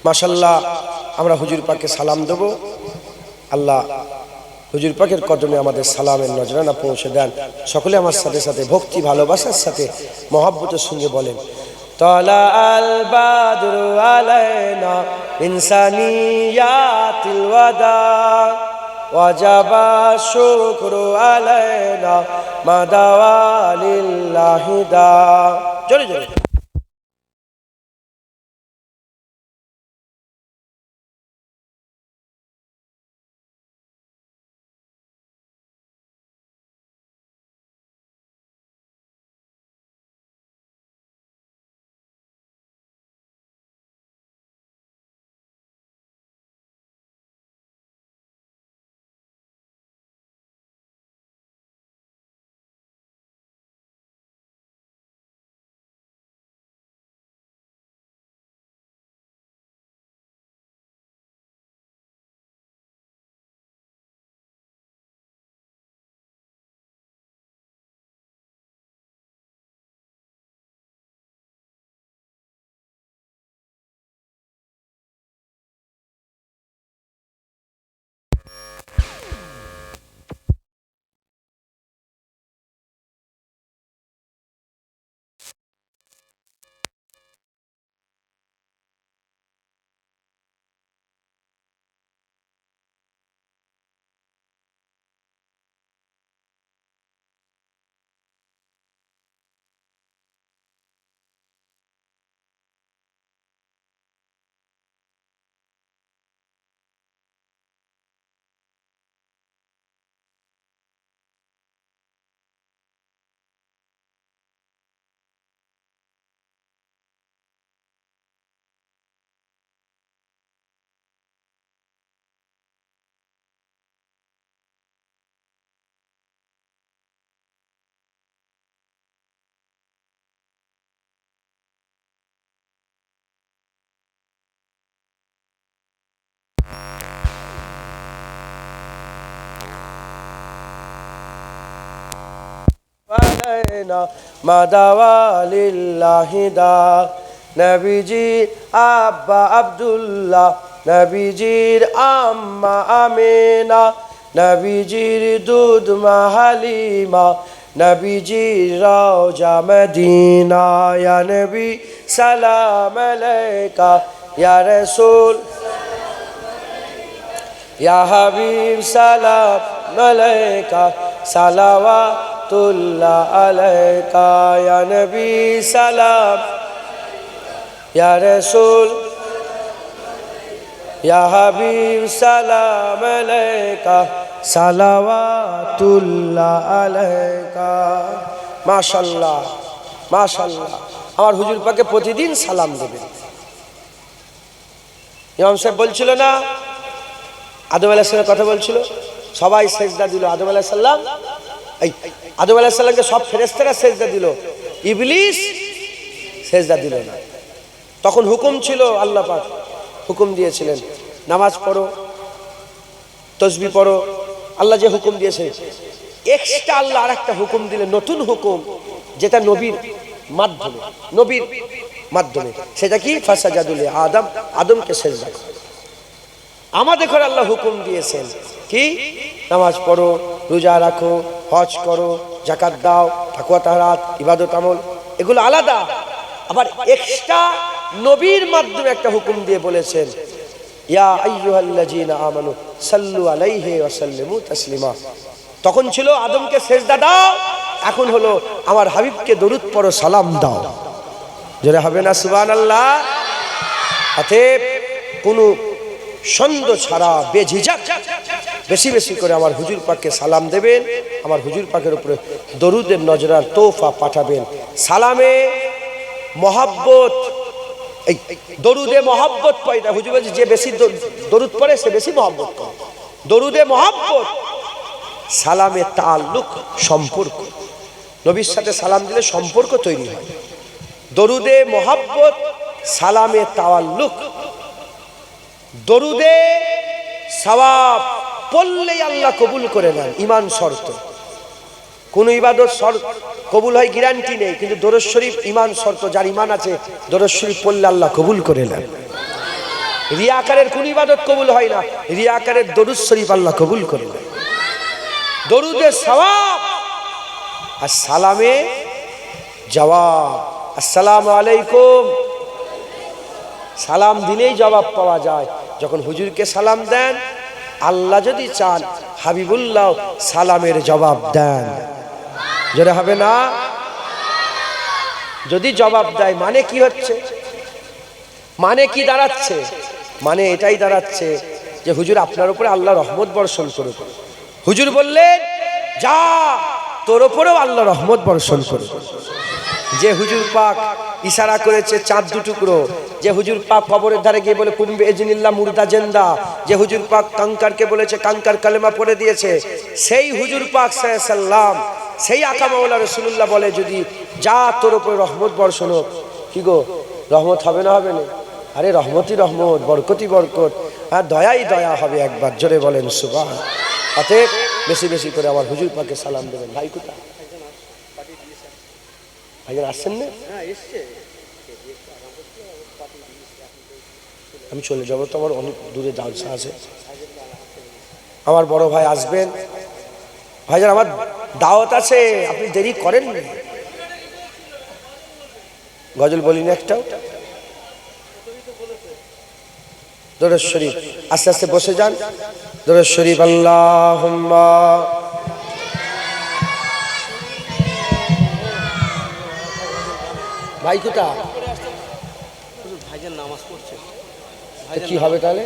মাশাআল্লাহ, আমরা হুজুর পাককে সালাম দেব। আল্লাহ হুজুর পাকের কদমে আমাদের সালামের নজরানা পৌঁছে দেন। সকলে আমার সাথে সাথে ভক্তি ভালোবাসার সাথে মহব্বতের সঙ্গে বলেন, তলা আল বাদরু আলাইনা ইনসানিয়াতিল ওয়াদা ওয়াজাবা শুকরু আলাইনা মাদাওয়া লিল্লাহি দা। জোরে জোরে। মাদাওয়া লিল্লাহি দা। নবীজির আব্বা আব্দুল্লাহ, নবীজির আম্মা আমিনা, নবীজির দুধ মা হালিমা, নবীজির রওজা মদিনা। ইয়া নবী সালাম আলাইকা, ইয়া রাসূল ইয়া হাবিব সালাম আলাইকা, সালাওয়াতুল্লাহ আলাইকা। ইয়া নবী সালাম, ইয়া রাসূল ইয়া হাবিব সালাম আলাইকা সালাওয়াতুল্লাহ আলাইকা। মাশাআল্লাহ মাশাআল্লাহ। আমার হুজুর পাকে প্রতিদিন সালাম দেবেন। ইমাম সাহেব বলছিল না, আদম আলাইহিস সালামের কথা বলছিল, সবাই সেজদা দিল আদম আলাইহিস সালাম, এই আদম আলাইহিস সালামকে সব ফেরেশতারা সেজদা দিল, ইবলিস সেজদা দিল না। তখন হুকুম ছিল, আল্লাহ পাক হুকুম দিয়েছিলেন নামাজ পড়ো, তাসবিহ পড়ো, আল্লাহ যে হুকুম দিয়েছে। এক্সট্রা আল্লাহ আরেকটা হুকুম দিলেন, নতুন হুকুম, যেটা নবীর মাধ্যমে, সেটা কি? ফাসাজাদুল আদম, আদমকে সেজদা করো। আমাদের ঘরে আল্লাহ হুকুম দিয়েছেন কি? নামাজ পড়ো, রোজা রাখো, হজ করো, যাকাত দাও, তাকওয়া তাহারাত, ইবাদত আমল, এগুলো আলাদা। আবার এক্সট্রা নবীর মাধ্যমে একটা হুকুম দিয়ে বলেছেন, ইয়া আইয়ুহাল্লাযীনা আমানু সাল্লু আলাইহি ওয়া সাল্লিমু তাসলিমা। তখন ছিল আদমকে সেজদা দাও, এখন হলো আমার হাবিবকে দরুদ পড়ো, সালাম দাও। জোরে হবে না সুবহানাল্লাহ? অতএব কোনো সন্দেহ ছাড়া বেঝিঝক বেশি বেশি করে আমার হুজুর পাককে সালাম দেবেন, আমার হুজুর পাকের উপরে দরুদের নজরার তোহফা পাঠাবেন। সালামে মহাব্বত, এই দরুদে মহাব্বত পয়দা, হুজুর বলছে যে বেশি দরুদ পড়ে সে বেশি মহাব্বত করে। দরুদে মহাব্বত, সালামে তাআল্লুক, সম্পর্ক, নবীর সাথে সালাম দিলে সম্পর্ক তৈরি হয়। দরুদে মহাব্বত, সালামে তাআল্লুক। দরুদে সওয়াব পড়লেই আল্লাহ কবুল করে নেন, ঈমান শর্ত। কোন ইবাদত কবুল হয় গ্যারান্টি নেই, কিন্তু দরুদ শরীফ ঈমান শর্ত। যার ঈমান আছে দরুদ শরীফ পড়লে আল্লাহ কবুল করে নেন। রিয়াকারের কোন ইবাদত কবুল হয় না, রিয়াকারের দরুদ শরীফ আল্লাহ কবুল করে নেন। দরুদে সওয়াব আর সালামে জবাব। আসসালামু আলাইকুম, সালাম দিলেই জবাব পাওয়া যায়। যখন হুজুরকে সালাম দেন, আল্লাহ যদি চান হাবিবুল্লাহ সালামের জবাব দেন। যেটা হবে না? যদি জবাব দেয় মানে কি হচ্ছে? মানে কি দাঁড়াচ্ছে? মানে এটাই দাঁড়াচ্ছে যে হুজুর আপনার উপরে আল্লাহ রহমত বর্ষণ করুক। হুজুর বললেন যা, তোর উপরেও আল্লাহ রহমত বর্ষণ করুক। যে হুজুর পাক ইশারা করেছে চাঁদ দুটুকরো, যে হুজুর পাক কবরের ধারে গিয়ে বলে কুম্বে এজনিল্লাহ মুর্দা জেন্দা, যে হুজুর পাক কাঙ্কারকে বলেছে কাঙ্কার কালেমা পড়ে দিয়েছে, সেই হুজুর পাক সাল্লাম, সেই আকা মাওলা রাসূলুল্লাহ বলে যদি যা তোর উপরে রহমত বর্ষণ হোক, কি গো রহমত হবে না? হবে না? আরে রহমতই রহমত, বরকতই বরকত, আর দয়াই দয়া হবে একবার। জোরে বলেন সুবহান। অতএব বেশি বেশি করে আমার হুজুর পাকে সালাম দেবেন। ভাই কোথায়? ভাইজান আসছেন না? আমি চলে যাবো, তো আমার অনেক দূরে জালসা আছে। আমার বড় ভাই আসবেন। ভাইজান আমার দাওয়াত আছে, আপনি দেরি করেন না। গজল বলিনি একটাও? দরুদ শরীফ আস্তে আস্তে বসে যান। দরুদ শরীফ আল্লাহুম্মা ভাই কোথা? ভাইজান নামাজ পড়ছে, কি হবে তাহলে?